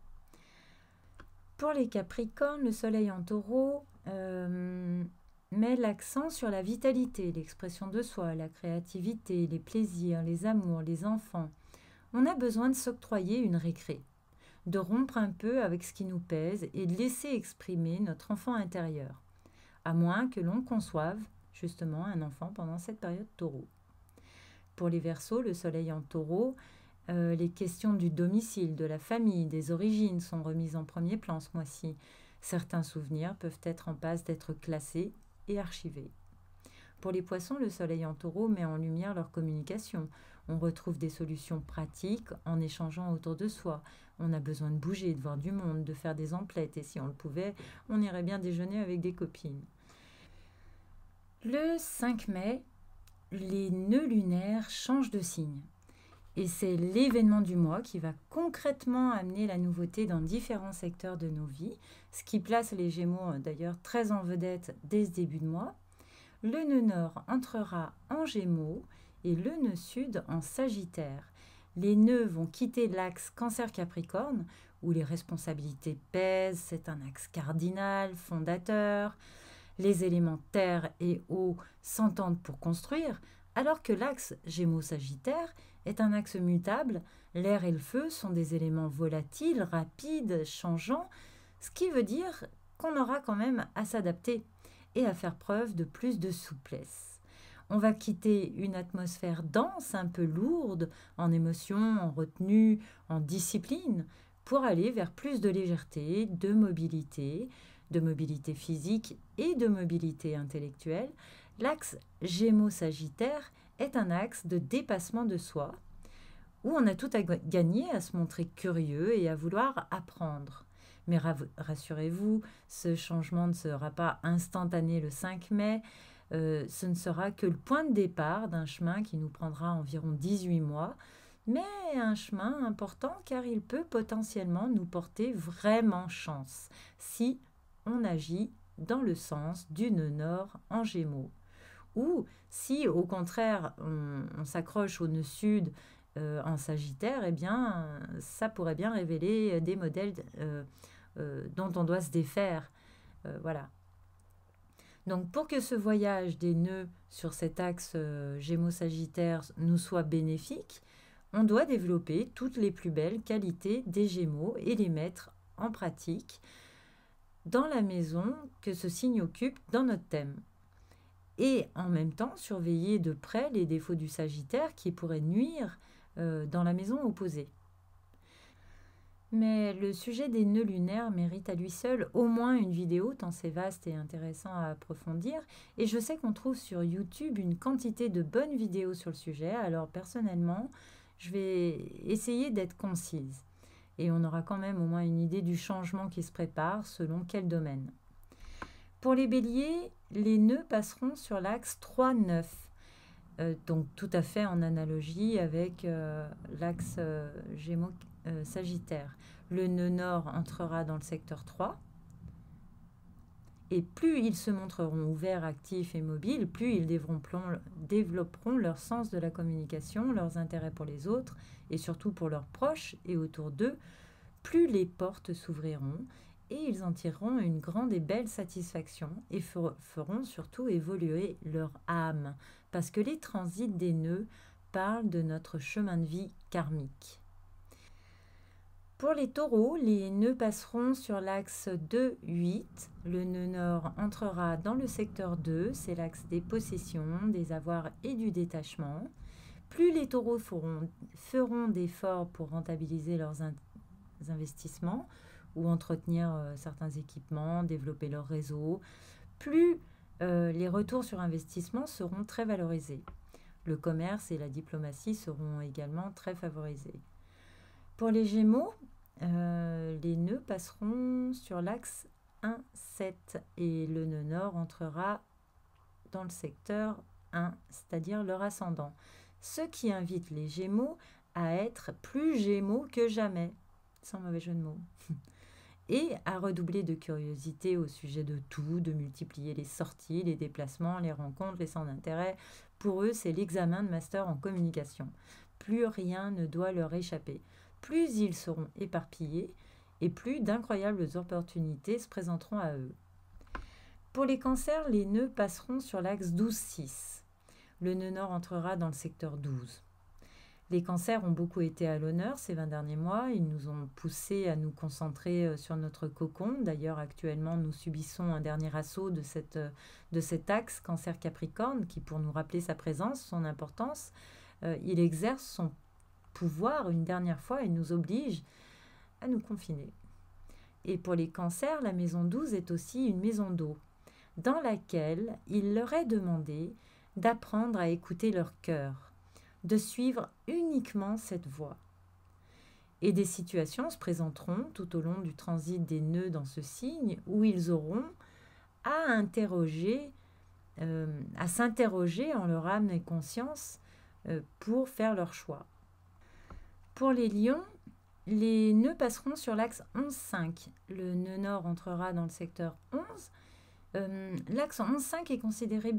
Pour les capricornes, le soleil en taureau met l'accent sur la vitalité, l'expression de soi, la créativité, les plaisirs, les amours, les enfants. On a besoin de s'octroyer une récré, de rompre un peu avec ce qui nous pèse et de laisser exprimer notre enfant intérieur, à moins que l'on conçoive justement un enfant pendant cette période taureau. Pour les Verseaux, le soleil en taureau, les questions du domicile, de la famille, des origines sont remises en premier plan ce mois-ci. Certains souvenirs peuvent être en passe d'être classés et archivés. Pour les poissons, le soleil en taureau met en lumière leur communication. On retrouve des solutions pratiques en échangeant autour de soi. On a besoin de bouger, de voir du monde, de faire des emplettes. Et si on le pouvait, on irait bien déjeuner avec des copines. Le 5 mai, les nœuds lunaires changent de signe. Et c'est l'événement du mois qui va concrètement amener la nouveauté dans différents secteurs de nos vies, ce qui place les Gémeaux d'ailleurs très en vedette dès ce début de mois. Le nœud nord entrera en Gémeaux et le nœud sud en Sagittaire. Les nœuds vont quitter l'axe Cancer-Capricorne, où les responsabilités pèsent, c'est un axe cardinal, fondateur. Les éléments terre et eau s'entendent pour construire, alors que l'axe Gémeaux-Sagittaire est un axe mutable. L'air et le feu sont des éléments volatiles, rapides, changeants, ce qui veut dire qu'on aura quand même à s'adapter et à faire preuve de plus de souplesse. On va quitter une atmosphère dense, un peu lourde, en émotions, en retenue, en discipline, pour aller vers plus de légèreté, de mobilité physique et de mobilité intellectuelle. L'axe Gémeaux-Sagittaire est un axe de dépassement de soi, où on a tout à gagner à se montrer curieux et à vouloir apprendre. Mais rassurez-vous, ce changement ne sera pas instantané le 5 mai, ce ne sera que le point de départ d'un chemin qui nous prendra environ 18 mois, mais un chemin important car il peut potentiellement nous porter vraiment chance si on agit dans le sens du nœud nord en Gémeaux. Ou si au contraire on s'accroche au nœud sud en Sagittaire, eh bien ça pourrait bien révéler des modèles dont on doit se défaire. Voilà. Donc pour que ce voyage des nœuds sur cet axe Gémeaux-Sagittaire nous soit bénéfique, on doit développer toutes les plus belles qualités des Gémeaux et les mettre en pratique dans la maison que ce signe occupe dans notre thème. Et en même temps, surveiller de près les défauts du Sagittaire qui pourraient nuire dans la maison opposée. Mais le sujet des nœuds lunaires mérite à lui seul au moins une vidéo, tant c'est vaste et intéressant à approfondir. Et je sais qu'on trouve sur YouTube une quantité de bonnes vidéos sur le sujet, alors personnellement, je vais essayer d'être concise. Et on aura quand même au moins une idée du changement qui se prépare selon quel domaine. Pour les béliers, les nœuds passeront sur l'axe 3-9, donc tout à fait en analogie avec l'axe Gémeaux-Sagittaire. Le nœud nord entrera dans le secteur 3, et plus ils se montreront ouverts, actifs et mobiles, plus ils développeront leur sens de la communication, leurs intérêts pour les autres, et surtout pour leurs proches et autour d'eux, plus les portes s'ouvriront et ils en tireront une grande et belle satisfaction et feront surtout évoluer leur âme, parce que les transits des nœuds parlent de notre chemin de vie karmique. Pour les taureaux, les nœuds passeront sur l'axe 2-8. Le nœud nord entrera dans le secteur 2, c'est l'axe des possessions, des avoirs et du détachement. Plus les taureaux feront d'efforts pour rentabiliser leurs investissements ou entretenir certains équipements, développer leur réseau, plus les retours sur investissement seront très valorisés. Le commerce et la diplomatie seront également très favorisés. Pour les Gémeaux, les nœuds passeront sur l'axe 1-7 et le nœud nord entrera dans le secteur 1, c'est-à-dire leur ascendant. Ce qui invite les Gémeaux à être plus Gémeaux que jamais, sans mauvais jeu de mots, et à redoubler de curiosité au sujet de tout, de multiplier les sorties, les déplacements, les rencontres, les centres d'intérêt. Pour eux, c'est l'examen de master en communication. Plus rien ne doit leur échapper. Plus ils seront éparpillés et plus d'incroyables opportunités se présenteront à eux. Pour les cancers, les nœuds passeront sur l'axe 12-6. Le nœud nord entrera dans le secteur 12. Les cancers ont beaucoup été à l'honneur ces 20 derniers mois. Ils nous ont poussés à nous concentrer sur notre cocon. D'ailleurs, actuellement, nous subissons un dernier assaut de cet axe cancer-capricorne qui, pour nous rappeler sa présence, son importance, il exerce son pouvoir une dernière fois et nous oblige à nous confiner. Et pour les cancers, la maison 12 est aussi une maison d'eau. dans laquelle il leur est demandé d'apprendre à écouter leur cœur, de suivre uniquement cette voie. Et des situations se présenteront tout au long du transit des nœuds dans ce signe où ils auront à s'interroger en leur âme et conscience pour faire leur choix. Pour les lions, les nœuds passeront sur l'axe 11-5. Le nœud nord entrera dans le secteur 11. L'axe 11-5 est considéré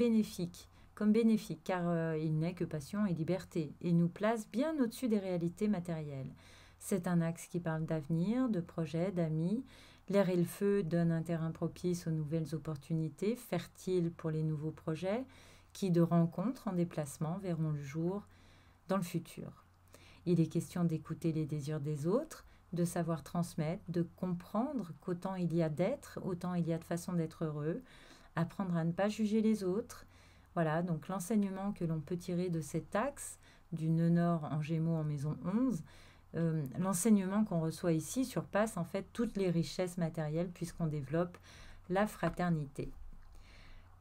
comme bénéfique, car il n'est que passion et liberté, et nous place bien au-dessus des réalités matérielles. C'est un axe qui parle d'avenir, de projets, d'amis. L'air et le feu donnent un terrain propice aux nouvelles opportunités, fertile pour les nouveaux projets, qui de rencontres en déplacement verront le jour dans le futur. Il est question d'écouter les désirs des autres, de savoir transmettre, de comprendre qu'autant il y a d'être, autant il y a de façons d'être heureux, apprendre à ne pas juger les autres. Voilà, donc l'enseignement que l'on peut tirer de cet axe, du nœud nord en Gémeaux en maison 11, l'enseignement qu'on reçoit ici surpasse en fait toutes les richesses matérielles puisqu'on développe la fraternité.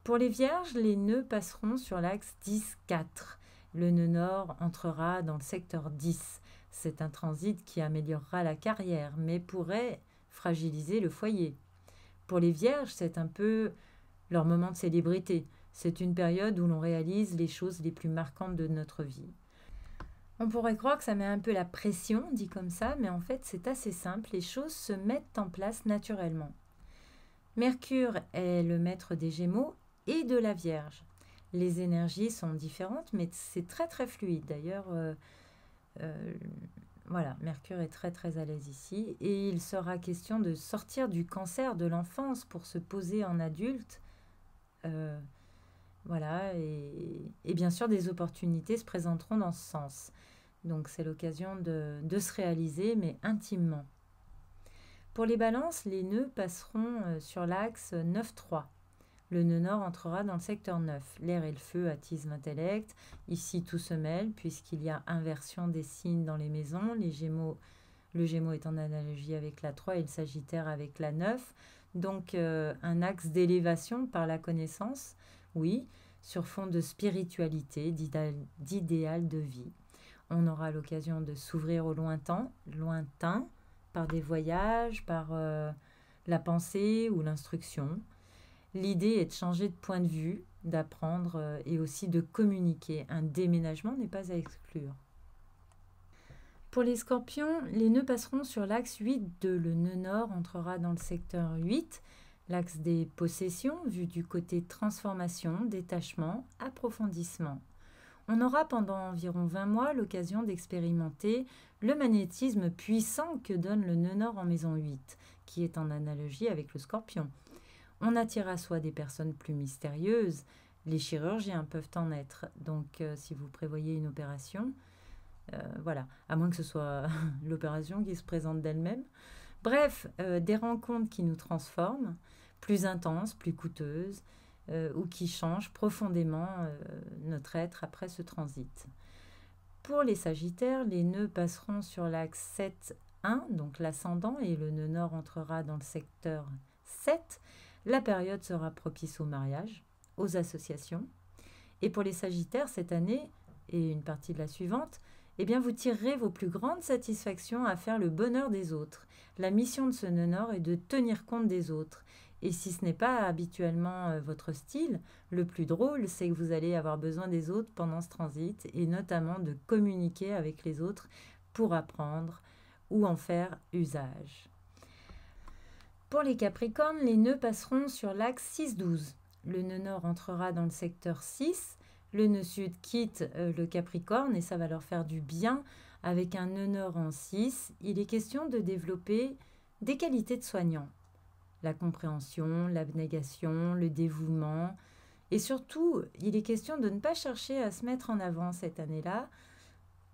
Pour les vierges, les nœuds passeront sur l'axe 10-4. Le nœud nord entrera dans le secteur 10. C'est un transit qui améliorera la carrière, mais pourrait fragiliser le foyer. Pour les vierges, c'est un peu leur moment de célébrité. C'est une période où l'on réalise les choses les plus marquantes de notre vie. On pourrait croire que ça met un peu la pression, dit comme ça, mais en fait c'est assez simple, les choses se mettent en place naturellement. Mercure est le maître des Gémeaux et de la Vierge. Les énergies sont différentes, mais c'est très très fluide. D'ailleurs, voilà, Mercure est très très à l'aise ici. Et il sera question de sortir du cancer de l'enfance pour se poser en adulte. Voilà, et bien sûr, des opportunités se présenteront dans ce sens. Donc, c'est l'occasion de se réaliser, mais intimement. Pour les balances, les nœuds passeront sur l'axe 9-3. Le nœud nord entrera dans le secteur 9. L'air et le feu attisent l'intellect. Ici, tout se mêle, puisqu'il y a inversion des signes dans les maisons. Le Gémeaux est en analogie avec la 3 et le Sagittaire avec la 9. Donc, un axe d'élévation par la connaissance, oui, sur fond de spiritualité, d'idéal de vie. On aura l'occasion de s'ouvrir au lointain, par des voyages, par la pensée ou l'instruction. L'idée est de changer de point de vue, d'apprendre et aussi de communiquer. Un déménagement n'est pas à exclure. Pour les scorpions, les nœuds passeront sur l'axe 8 le nœud nord entrera dans le secteur 8, l'axe des possessions, vu du côté transformation, détachement, approfondissement. On aura pendant environ 20 mois l'occasion d'expérimenter le magnétisme puissant que donne le nœud nord en maison 8, qui est en analogie avec le scorpion. On attire à soi des personnes plus mystérieuses. Les chirurgiens peuvent en être. Donc, si vous prévoyez une opération, voilà, à moins que ce soit l'opération qui se présente d'elle-même. Bref, des rencontres qui nous transforment, plus intenses, plus coûteuses, ou qui changent profondément notre être après ce transit. Pour les Sagittaires, les nœuds passeront sur l'axe 7-1, donc l'ascendant, et le nœud nord entrera dans le secteur 7. La période sera propice au mariage, aux associations. Et pour les Sagittaires, cette année, et une partie de la suivante, eh bien vous tirerez vos plus grandes satisfactions à faire le bonheur des autres. La mission de ce nœud nord est de tenir compte des autres. Et si ce n'est pas habituellement votre style, le plus drôle, c'est que vous allez avoir besoin des autres pendant ce transit, et notamment de communiquer avec les autres pour apprendre ou en faire usage. Pour les Capricornes, les nœuds passeront sur l'axe 6-12. Le nœud nord entrera dans le secteur 6. Le nœud sud quitte le Capricorne et ça va leur faire du bien. Avec un nœud nord en 6, il est question de développer des qualités de soignant. La compréhension, l'abnégation, le dévouement. Et surtout, il est question de ne pas chercher à se mettre en avant cette année-là,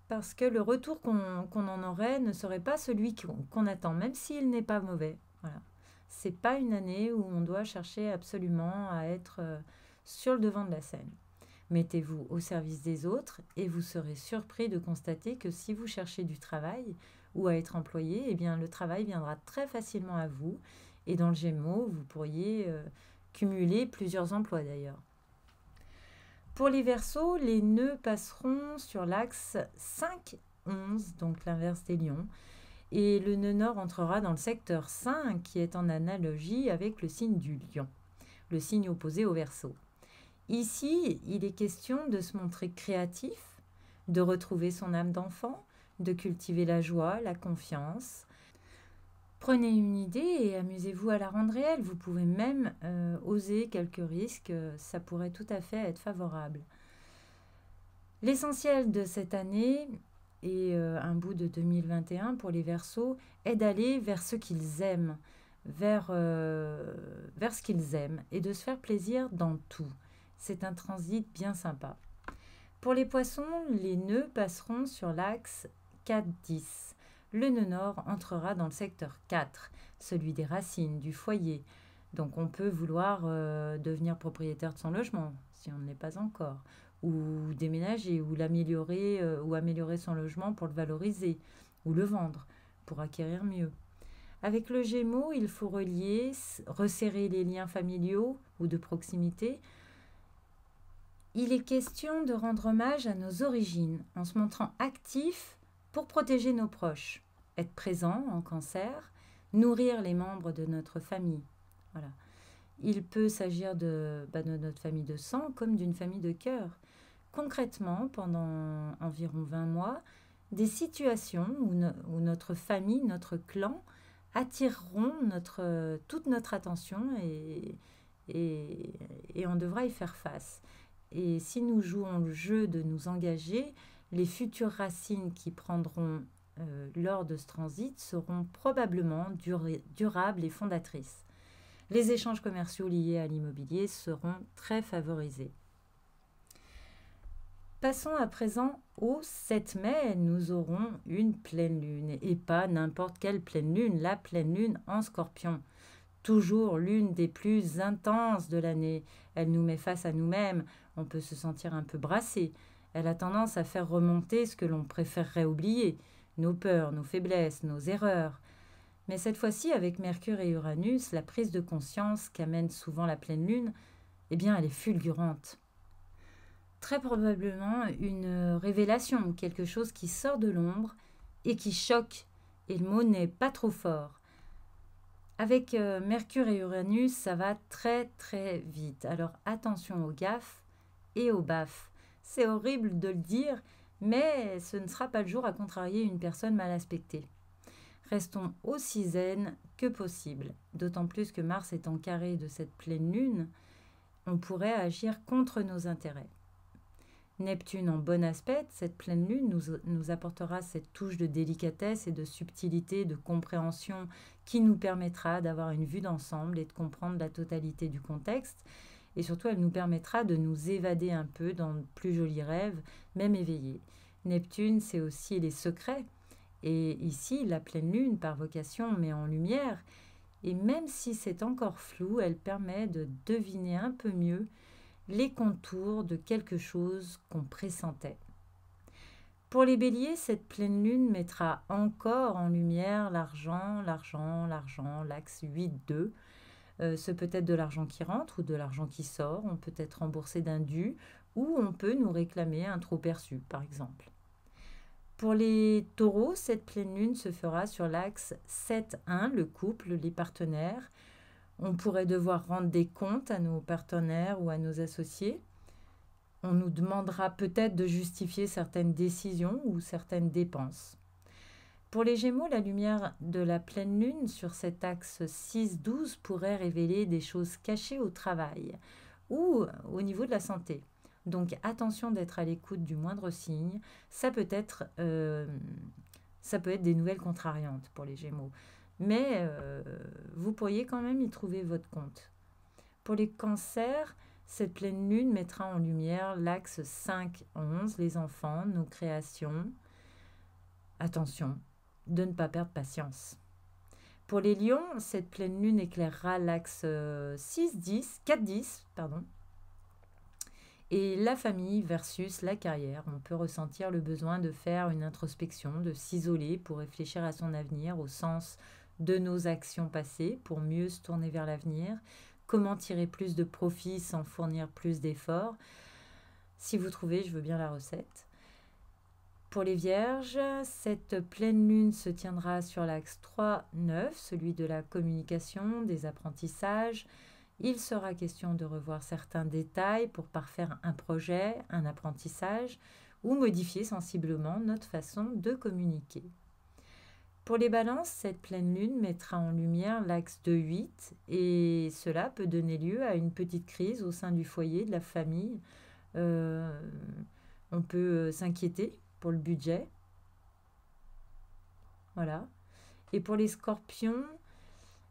parce que le retour qu'on en aurait ne serait pas celui qu'on attend, même s'il n'est pas mauvais. Voilà. C'est pas une année où on doit chercher absolument à être sur le devant de la scène. Mettez-vous au service des autres et vous serez surpris de constater que si vous cherchez du travail ou à être employé, eh bien le travail viendra très facilement à vous. Et dans le Gémeaux, vous pourriez cumuler plusieurs emplois d'ailleurs. Pour les Verseaux, les nœuds passeront sur l'axe 5-11, donc l'inverse des lions, et le nœud nord entrera dans le secteur 5 qui est en analogie avec le signe du lion, le signe opposé au Verseau. Ici, il est question de se montrer créatif, de retrouver son âme d'enfant, de cultiver la joie, la confiance. Prenez une idée et amusez-vous à la rendre réelle. Vous pouvez même oser quelques risques, ça pourrait tout à fait être favorable. L'essentiel de cette année et un bout de 2021 pour les Verseaux est d'aller vers ce qu'ils aiment, vers ce qu'ils aiment et de se faire plaisir dans tout. C'est un transit bien sympa. Pour les Poissons, les nœuds passeront sur l'axe 4-10. Le nœud nord entrera dans le secteur 4, celui des racines, du foyer. Donc on peut vouloir devenir propriétaire de son logement, si on ne l'est pas encore, ou déménager, ou l'améliorer, ou améliorer son logement pour le valoriser, ou le vendre, pour acquérir mieux. Avec le Gémeaux, il faut relier, resserrer les liens familiaux ou de proximité. Il est question de rendre hommage à nos origines en se montrant actif pour protéger nos proches, être présent en Cancer, nourrir les membres de notre famille. Voilà. Il peut s'agir de notre famille de sang comme d'une famille de cœur. Concrètement, pendant environ 20 mois, des situations où notre famille, notre clan, attireront toute notre attention et on devra y faire face. Et si nous jouons le jeu de nous engager, les futures racines qui prendront lors de ce transit seront probablement durables et fondatrices. Les échanges commerciaux liés à l'immobilier seront très favorisés. Passons à présent au 7 mai, nous aurons une pleine lune, et pas n'importe quelle pleine lune, la pleine lune en Scorpion. Toujours l'une des plus intenses de l'année. Elle nous met face à nous-mêmes, on peut se sentir un peu brassé. Elle a tendance à faire remonter ce que l'on préférerait oublier, nos peurs, nos faiblesses, nos erreurs. Mais cette fois-ci, avec Mercure et Uranus, la prise de conscience qu'amène souvent la pleine lune, eh bien, elle est fulgurante. Très probablement une révélation, quelque chose qui sort de l'ombre et qui choque, et le mot n'est pas trop fort. Avec Mercure et Uranus, ça va très très vite. Alors attention aux gaffes et aux baffes. C'est horrible de le dire, mais ce ne sera pas le jour à contrarier une personne mal aspectée. Restons aussi zen que possible, d'autant plus que Mars est en carré de cette pleine lune, on pourrait agir contre nos intérêts. Neptune en bon aspect, cette pleine lune nous apportera cette touche de délicatesse et de subtilité, de compréhension qui nous permettra d'avoir une vue d'ensemble et de comprendre la totalité du contexte. Et surtout, elle nous permettra de nous évader un peu dans de plus jolis rêves, même éveillés. Neptune, c'est aussi les secrets. Et ici, la pleine lune, par vocation, met en lumière. Et même si c'est encore flou, elle permet de deviner un peu mieux les contours de quelque chose qu'on pressentait. Pour les béliers, cette pleine lune mettra encore en lumière l'argent, l'axe 8-2. Ce peut être de l'argent qui rentre ou de l'argent qui sort. On peut être remboursé d'un dû ou on peut nous réclamer un trop perçu, par exemple. Pour les taureaux, cette pleine lune se fera sur l'axe 7-1, le couple, les partenaires. On pourrait devoir rendre des comptes à nos partenaires ou à nos associés. On nous demandera peut-être de justifier certaines décisions ou certaines dépenses. Pour les Gémeaux, la lumière de la pleine lune sur cet axe 6-12 pourrait révéler des choses cachées au travail ou au niveau de la santé. Donc attention d'être à l'écoute du moindre signe. Ça peut être des nouvelles contrariantes pour les Gémeaux. Mais vous pourriez quand même y trouver votre compte. Pour les cancers, cette pleine lune mettra en lumière l'axe 5-11, les enfants, nos créations. Attention de ne pas perdre patience. Pour les lions, cette pleine lune éclairera l'axe 4-10, et la famille versus la carrière. On peut ressentir le besoin de faire une introspection, de s'isoler pour réfléchir à son avenir au sens de nos actions passées pour mieux se tourner vers l'avenir. comment tirer plus de profit sans fournir plus d'efforts. Si vous trouvez, je veux bien la recette. Pour les Vierges, cette pleine lune se tiendra sur l'axe 3-9, celui de la communication, des apprentissages. Il sera question de revoir certains détails pour parfaire un projet, un apprentissage ou modifier sensiblement notre façon de communiquer. Pour les balances, cette pleine lune mettra en lumière l'axe de 8 et cela peut donner lieu à une petite crise au sein du foyer, de la famille. On peut s'inquiéter pour le budget. Voilà. Et pour les scorpions,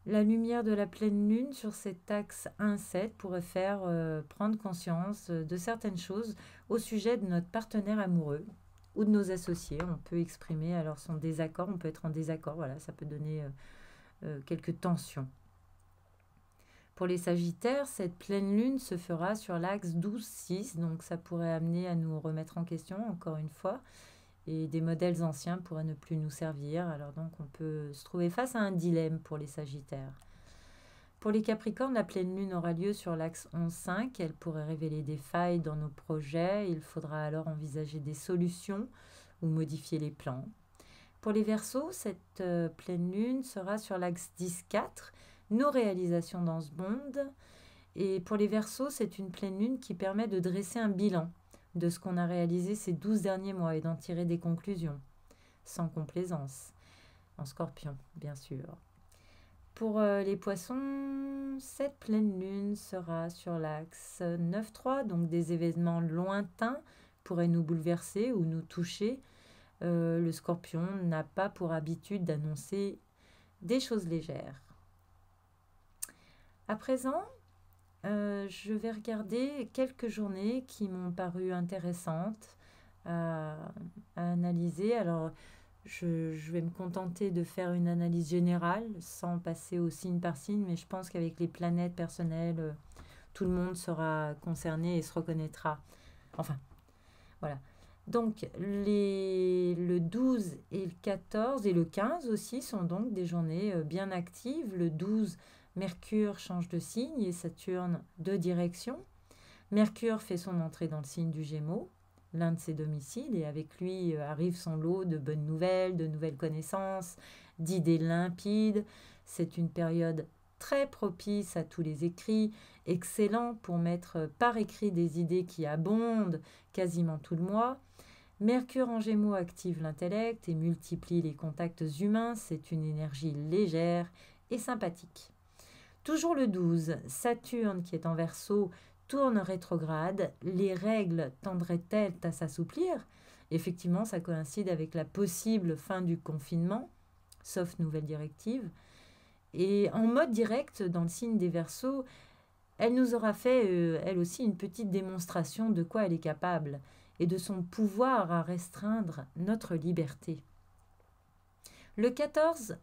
la lumière de la pleine lune sur cet axe 1-7 pourrait faire prendre conscience de certaines choses au sujet de notre partenaire amoureux ou de nos associés. On peut exprimer alors son désaccord, on peut être en désaccord, voilà, ça peut donner quelques tensions. Pour les Sagittaires, cette pleine lune se fera sur l'axe 12-6, donc ça pourrait amener à nous remettre en question encore une fois, et des modèles anciens pourraient ne plus nous servir, alors donc on peut se trouver face à un dilemme pour les Sagittaires. Pour les Capricornes, la pleine lune aura lieu sur l'axe 11-5, elle pourrait révéler des failles dans nos projets, il faudra alors envisager des solutions ou modifier les plans. Pour les Verseaux, cette pleine lune sera sur l'axe 10-4, nos réalisations dans ce monde. Et pour les Verseaux, c'est une pleine lune qui permet de dresser un bilan de ce qu'on a réalisé ces 12 derniers mois et d'en tirer des conclusions, sans complaisance, en Scorpion, bien sûr. Pour les Poissons, cette pleine lune sera sur l'axe 9-3, donc des événements lointains pourraient nous bouleverser ou nous toucher. Le Scorpion n'a pas pour habitude d'annoncer des choses légères. À présent, je vais regarder quelques journées qui m'ont paru intéressantes à analyser. Alors, je vais me contenter de faire une analyse générale sans passer au signe par signe, mais je pense qu'avec les planètes personnelles, tout le monde sera concerné et se reconnaîtra. Enfin, voilà. Donc, le 12 et le 14 et le 15 aussi sont donc des journées bien actives. Le 12, Mercure change de signe et Saturne de direction. Mercure fait son entrée dans le signe du Gémeaux, l'un de ses domiciles, et avec lui arrive son lot de bonnes nouvelles, de nouvelles connaissances, d'idées limpides. C'est une période très propice à tous les écrits, excellent pour mettre par écrit des idées qui abondent quasiment tout le mois. Mercure en Gémeaux active l'intellect et multiplie les contacts humains. C'est une énergie légère et sympathique. Toujours le 12, Saturne qui est en Verseau tourne rétrograde. Les règles tendraient-elles à s'assouplir? Effectivement, ça coïncide avec la possible fin du confinement, sauf nouvelle directive. Et en mode direct, dans le signe des Verseaux, elle nous aura fait, elle aussi, une petite démonstration de quoi elle est capable et de son pouvoir à restreindre notre liberté. Le 14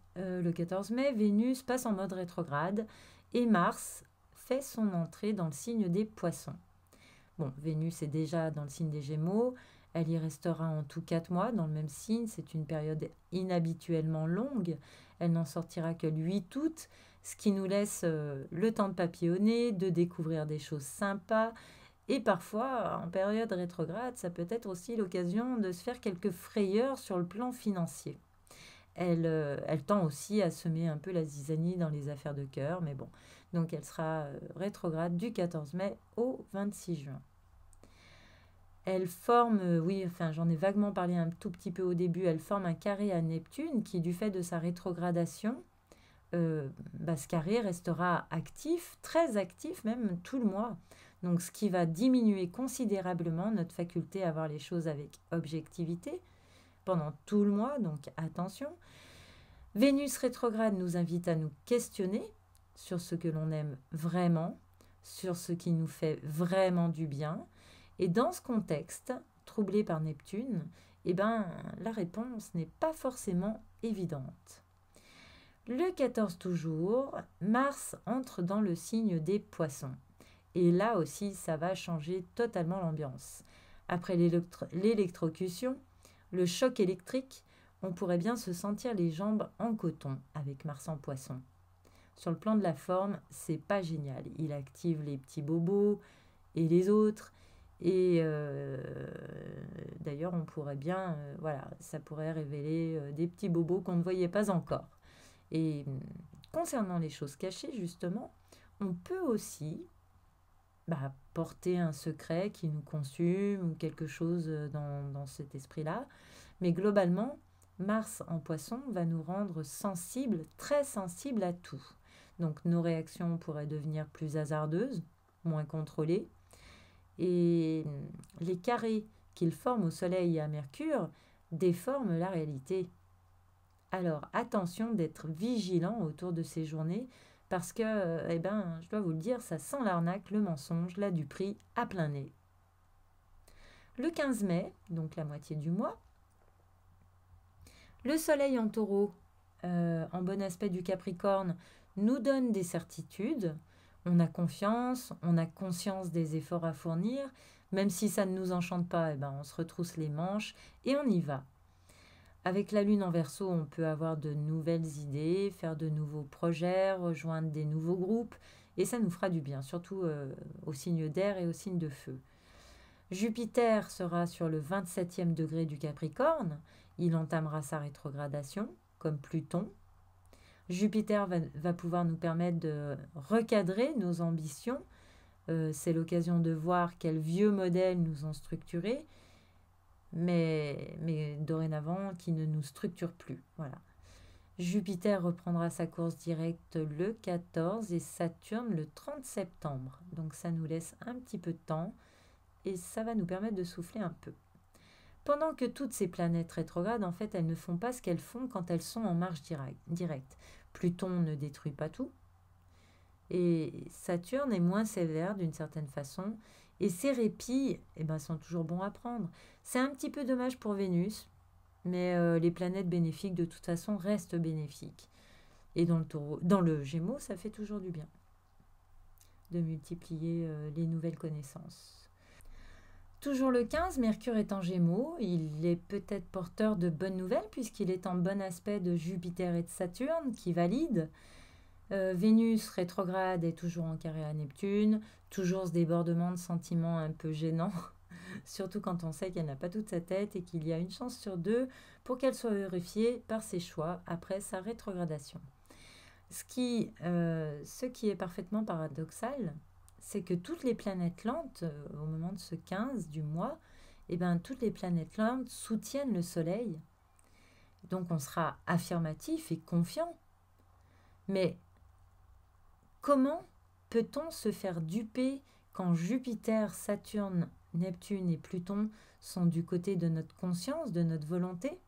mai, Vénus passe en mode rétrograde et Mars fait son entrée dans le signe des Poissons. Bon, Vénus est déjà dans le signe des Gémeaux, elle y restera en tout 4 mois dans le même signe, c'est une période inhabituellement longue, elle n'en sortira que le 8 août, ce qui nous laisse le temps de papillonner, de découvrir des choses sympas, et parfois, en période rétrograde, ça peut être aussi l'occasion de se faire quelques frayeurs sur le plan financier. Elle tend aussi à semer un peu la zizanie dans les affaires de cœur, mais bon. Donc elle sera rétrograde du 14 mai au 26 juin. Elle forme, j'en ai vaguement parlé un tout petit peu au début, elle forme un carré à Neptune qui, du fait de sa rétrogradation, ce carré restera actif, très actif même tout le mois. Donc ce qui va diminuer considérablement notre faculté à voir les choses avec objectivité pendant tout le mois, donc attention. Vénus rétrograde nous invite à nous questionner sur ce que l'on aime vraiment, sur ce qui nous fait vraiment du bien. Et dans ce contexte, troublé par Neptune, la réponse n'est pas forcément évidente. Le 14 toujours, Mars entre dans le signe des Poissons. Et là aussi, ça va changer totalement l'ambiance. Après l'électrocution, le choc électrique, on pourrait bien se sentir les jambes en coton avec Mars en Poisson. sur le plan de la forme, c'est pas génial. Il active les petits bobos et les autres. Et d'ailleurs, on pourrait bien, voilà, ça pourrait révéler des petits bobos qu'on ne voyait pas encore. Et concernant les choses cachées, justement, on peut aussi porter un secret qui nous consume ou quelque chose dans cet esprit-là. Mais globalement, Mars en Poisson va nous rendre sensibles, très sensibles à tout. Donc nos réactions pourraient devenir plus hasardeuses, moins contrôlées. Et les carrés qu'ils forment au Soleil et à Mercure déforment la réalité. Alors attention d'être vigilant autour de ces journées parce que, je dois vous le dire, ça sent l'arnaque, le mensonge, la duperie à plein nez. Le 15 mai, donc la moitié du mois, le Soleil en Taureau, en bon aspect du Capricorne, nous donne des certitudes. On a confiance, on a conscience des efforts à fournir. Même si ça ne nous enchante pas, on se retrousse les manches et on y va. Avec la Lune en Verseau, on peut avoir de nouvelles idées, faire de nouveaux projets, rejoindre des nouveaux groupes. Et ça nous fera du bien, surtout au signe d'air et au signe de feu. Jupiter sera sur le 27e degré du Capricorne. Il entamera sa rétrogradation, comme Pluton. Jupiter va pouvoir nous permettre de recadrer nos ambitions. C'est l'occasion de voir quels vieux modèles nous ont structurés, mais dorénavant qui ne nous structurent plus. Voilà. Jupiter reprendra sa course directe le 14 et Saturne le 30 septembre. Donc ça nous laisse un petit peu de temps et ça va nous permettre de souffler un peu. Pendant que toutes ces planètes rétrogrades, en fait, elles ne font pas ce qu'elles font quand elles sont en marche directe. Pluton ne détruit pas tout. Et Saturne est moins sévère d'une certaine façon. Et ces répits sont toujours bons à prendre. C'est un petit peu dommage pour Vénus, mais les planètes bénéfiques, de toute façon, restent bénéfiques. Et dans le Gémeaux, ça fait toujours du bien de multiplier les nouvelles connaissances. Toujours le 15, Mercure est en Gémeaux. Il est peut-être porteur de bonnes nouvelles puisqu'il est en bon aspect de Jupiter et de Saturne qui valident. Vénus rétrograde est toujours en carré à Neptune. Toujours ce débordement de sentiments un peu gênant. Surtout quand on sait qu'elle n'a pas toute sa tête et qu'il y a une chance sur deux pour qu'elle soit vérifiée par ses choix après sa rétrogradation. Ce qui est parfaitement paradoxal, c'est que toutes les planètes lentes, au moment de ce 15 du mois, toutes les planètes lentes soutiennent le Soleil. Donc on sera affirmatif et confiant. Mais comment peut-on se faire duper quand Jupiter, Saturne, Neptune et Pluton sont du côté de notre conscience, de notre volonté ?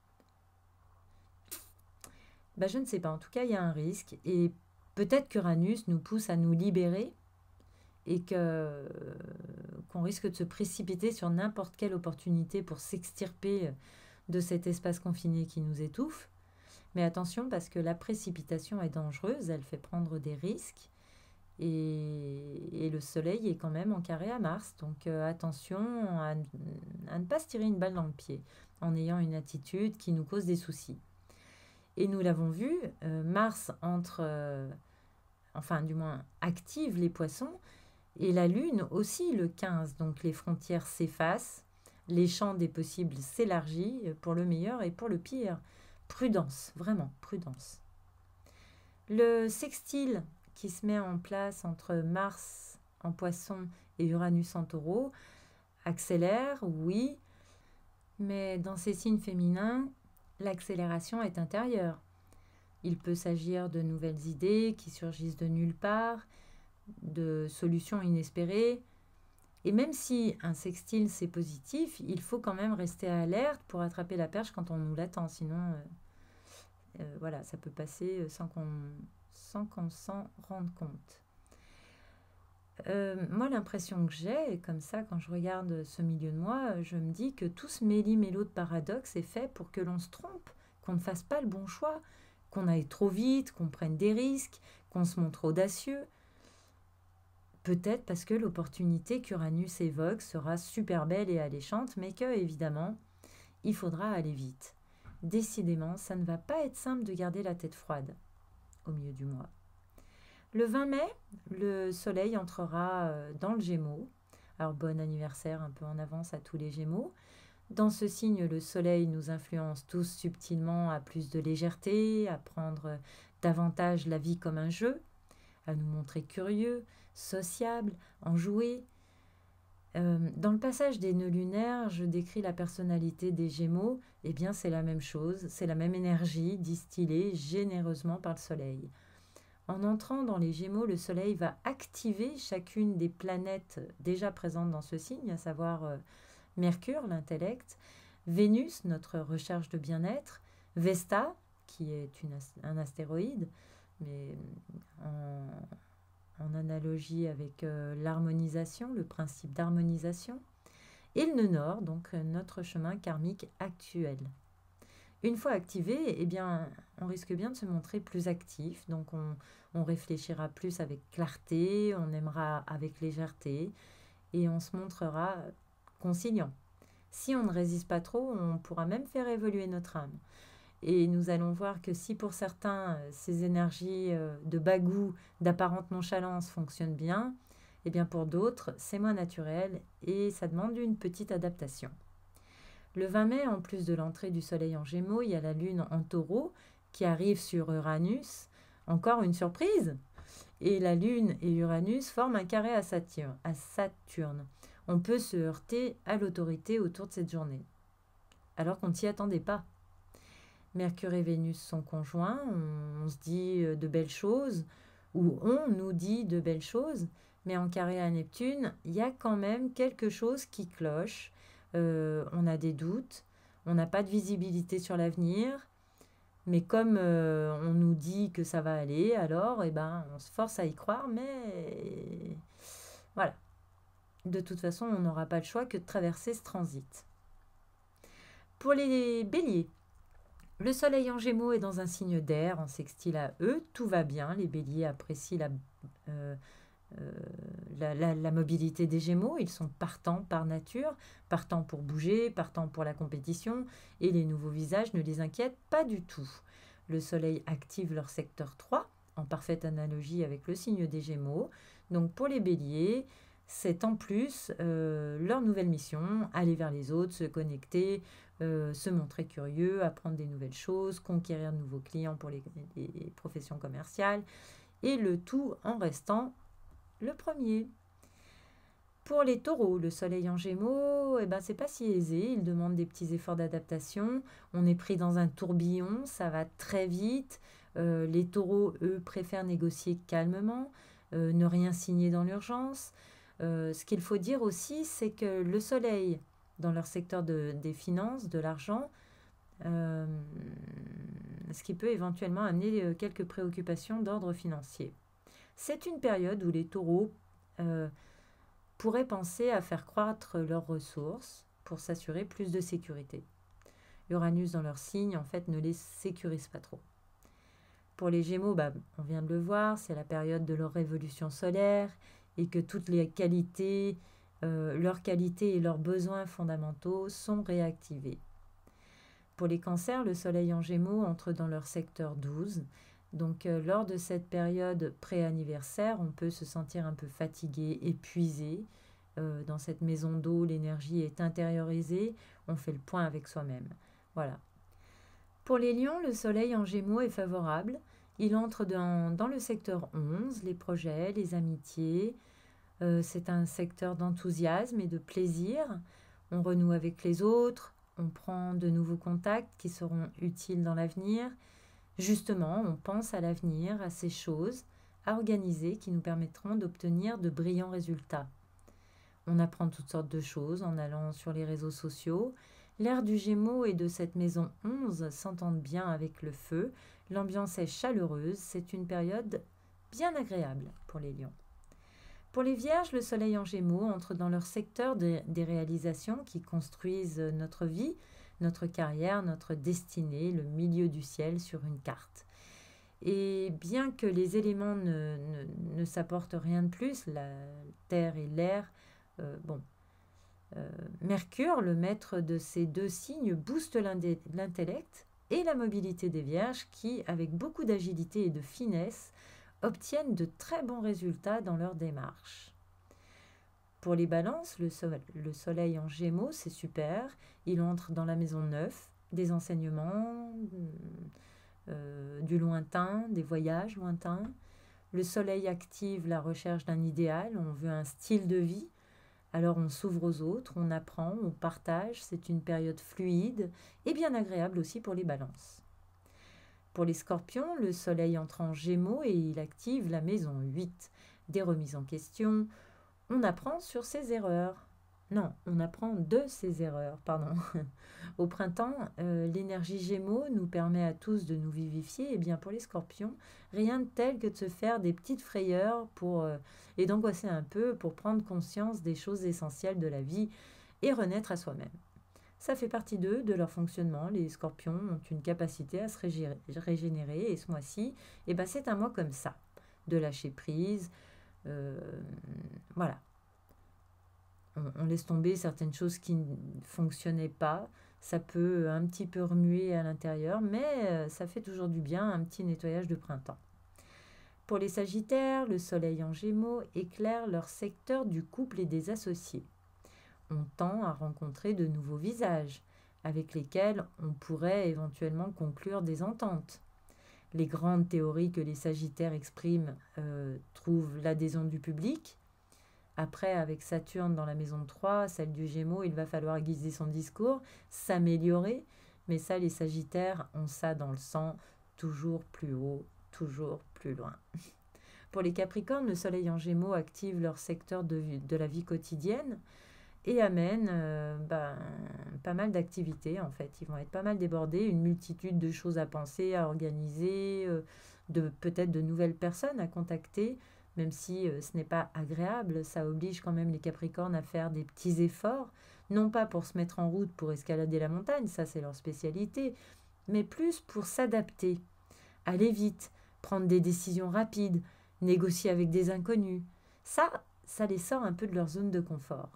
Je ne sais pas. En tout cas, il y a un risque. Et peut-être qu'Uranus nous pousse à nous libérer et qu'on risque de se précipiter sur n'importe quelle opportunité pour s'extirper de cet espace confiné qui nous étouffe. Mais attention, parce que la précipitation est dangereuse, elle fait prendre des risques. Et le Soleil est quand même en carré à Mars. Donc attention à ne pas se tirer une balle dans le pied en ayant une attitude qui nous cause des soucis. Et nous l'avons vu, Mars active les poissons et la Lune aussi le 15. Donc les frontières s'effacent, les champs des possibles s'élargissent pour le meilleur et pour le pire. Prudence, vraiment, prudence. Le sextile qui se met en place entre Mars en Poisson et Uranus en Taureau accélère, oui, mais dans ces signes féminins, l'accélération est intérieure. Il peut s'agir de nouvelles idées qui surgissent de nulle part, de solutions inespérées. Et même si un sextile c'est positif, il faut quand même rester alerte pour attraper la perche quand on nous l'attend. Sinon, ça peut passer sans qu'on s'en rende compte. Moi, l'impression que j'ai, comme ça, quand je regarde ce milieu de mois, je me dis que tout ce méli-mélo de paradoxe est fait pour que l'on se trompe, qu'on ne fasse pas le bon choix, qu'on aille trop vite, qu'on prenne des risques, qu'on se montre audacieux. Peut-être parce que l'opportunité qu'Uranus évoque sera super belle et alléchante, mais que, évidemment, il faudra aller vite. Décidément, ça ne va pas être simple de garder la tête froide au milieu du mois. Le 20 mai, le soleil entrera dans le Gémeaux. Alors bon anniversaire un peu en avance à tous les Gémeaux. Dans ce signe, le soleil nous influence tous subtilement à plus de légèreté, à prendre davantage la vie comme un jeu, à nous montrer curieux, sociables, enjoués. Dans le passage des nœuds lunaires, je décris la personnalité des Gémeaux. Eh bien, c'est la même chose, c'est la même énergie distillée généreusement par le soleil. En entrant dans les Gémeaux, le soleil va activer chacune des planètes déjà présentes dans ce signe, à savoir Mercure, l'intellect, Vénus, notre recherche de bien-être, Vesta, qui est un astéroïde, mais en analogie avec l'harmonisation, le principe d'harmonisation, et le nœud nord, donc notre chemin karmique actuel. Une fois activé, eh bien, on risque bien de se montrer plus actif, donc on réfléchira plus avec clarté, on aimera avec légèreté, et on se montrera conciliant. Si on ne résiste pas trop, on pourra même faire évoluer notre âme. Et nous allons voir que si pour certains, ces énergies de bagout, d'apparente nonchalance fonctionnent bien, eh bien pour d'autres, c'est moins naturel et ça demande une petite adaptation. Le 20 mai, en plus de l'entrée du soleil en Gémeaux, il y a la lune en Taureau qui arrive sur Uranus. Encore une surprise! Et la lune et Uranus forment un carré à Saturne. On peut se heurter à l'autorité autour de cette journée, alors qu'on ne s'y attendait pas. Mercure et Vénus sont conjoints, on se dit de belles choses, ou on nous dit de belles choses, mais en carré à Neptune, il y a quand même quelque chose qui cloche. On a des doutes, on n'a pas de visibilité sur l'avenir, mais comme on nous dit que ça va aller, alors on se force à y croire, mais voilà. De toute façon, on n'aura pas le choix que de traverser ce transit. Pour les béliers, le soleil en Gémeaux est dans un signe d'air, en sextile à eux, tout va bien, les béliers apprécient la mobilité des Gémeaux, ils sont partants par nature, partants pour bouger, partants pour la compétition, et les nouveaux visages ne les inquiètent pas du tout. Le soleil active leur secteur 3, en parfaite analogie avec le signe des Gémeaux. Donc pour les béliers, c'est en plus leur nouvelle mission, aller vers les autres, se connecter, se montrer curieux, apprendre des nouvelles choses, conquérir de nouveaux clients pour les professions commerciales, et le tout en restant le premier. Pour les taureaux, le soleil en Gémeaux, c'est pas si aisé, il demande des petits efforts d'adaptation, on est pris dans un tourbillon, ça va très vite, les taureaux, eux, préfèrent négocier calmement, ne rien signer dans l'urgence. Ce qu'il faut dire aussi, c'est que le soleil, dans leur secteur des finances, de l'argent, ce qui peut éventuellement amener quelques préoccupations d'ordre financier. C'est une période où les taureaux pourraient penser à faire croître leurs ressources pour s'assurer plus de sécurité. Uranus dans leur signe, en fait, ne les sécurise pas trop. Pour les Gémeaux, on vient de le voir, c'est la période de leur révolution solaire et que toutes les qualités, leurs qualités et leurs besoins fondamentaux sont réactivés. Pour les cancers, le soleil en Gémeaux entre dans leur secteur 12. Donc, lors de cette période pré-anniversaire, on peut se sentir un peu fatigué, épuisé. Dans cette maison d'eau, l'énergie est intériorisée. On fait le point avec soi-même. Voilà. Pour les lions, le soleil en Gémeaux est favorable. Il entre dans le secteur 11, les projets, les amitiés. C'est un secteur d'enthousiasme et de plaisir. On renoue avec les autres. On prend de nouveaux contacts qui seront utiles dans l'avenir. Justement, on pense à l'avenir, à ces choses à organiser qui nous permettront d'obtenir de brillants résultats. On apprend toutes sortes de choses en allant sur les réseaux sociaux. L'air du Gémeaux et de cette maison 11 s'entendent bien avec le feu. L'ambiance est chaleureuse. C'est une période bien agréable pour les lions. Pour les vierges, le soleil en Gémeaux entre dans leur secteur des réalisations qui construisent notre vie, notre carrière, notre destinée, le milieu du ciel sur une carte. Et bien que les éléments ne s'apportent rien de plus, la terre et l'air, Mercure, le maître de ces deux signes, booste l'intellect et la mobilité des vierges qui, avec beaucoup d'agilité et de finesse, obtiennent de très bons résultats dans leur démarche. Pour les balances, le soleil en Gémeaux, c'est super. Il entre dans la maison 9, des enseignements, du lointain, des voyages lointains. Le soleil active la recherche d'un idéal, on veut un style de vie. Alors on s'ouvre aux autres, on apprend, on partage. C'est une période fluide et bien agréable aussi pour les balances. Pour les scorpions, le soleil entre en Gémeaux et il active la maison 8. Des remises en question, on apprend sur ses erreurs. Non, on apprend de ses erreurs, pardon. Au printemps, l'énergie Gémeaux nous permet à tous de nous vivifier. Et bien pour les scorpions, rien de tel que de se faire des petites frayeurs et d'angoisser un peu pour prendre conscience des choses essentielles de la vie et renaître à soi-même. Ça fait partie d'eux, de leur fonctionnement. Les scorpions ont une capacité à se régénérer et ce mois-ci, c'est un mois comme ça, de lâcher prise. Voilà. On laisse tomber certaines choses qui ne fonctionnaient pas. Ça peut un petit peu remuer à l'intérieur, mais ça fait toujours du bien, un petit nettoyage de printemps. Pour les sagittaires, le soleil en Gémeaux éclaire leur secteur du couple et des associés. On tend à rencontrer de nouveaux visages, avec lesquels on pourrait éventuellement conclure des ententes. Les grandes théories que les sagittaires expriment trouvent l'adhésion du public. Après, avec Saturne dans la maison 3, celle du Gémeaux, il va falloir aiguiser son discours, s'améliorer. Mais ça, les sagittaires ont ça dans le sang, toujours plus haut, toujours plus loin. Pour les capricornes, le soleil en Gémeaux active leur secteur de la vie quotidienne et amène pas mal d'activités en fait. Ils vont être pas mal débordés, une multitude de choses à penser, à organiser, peut-être de nouvelles personnes à contacter, même si ce n'est pas agréable, ça oblige quand même les Capricornes à faire des petits efforts, non pas pour se mettre en route pour escalader la montagne, ça c'est leur spécialité, mais plus pour s'adapter, aller vite, prendre des décisions rapides, négocier avec des inconnus. Ça les sort un peu de leur zone de confort.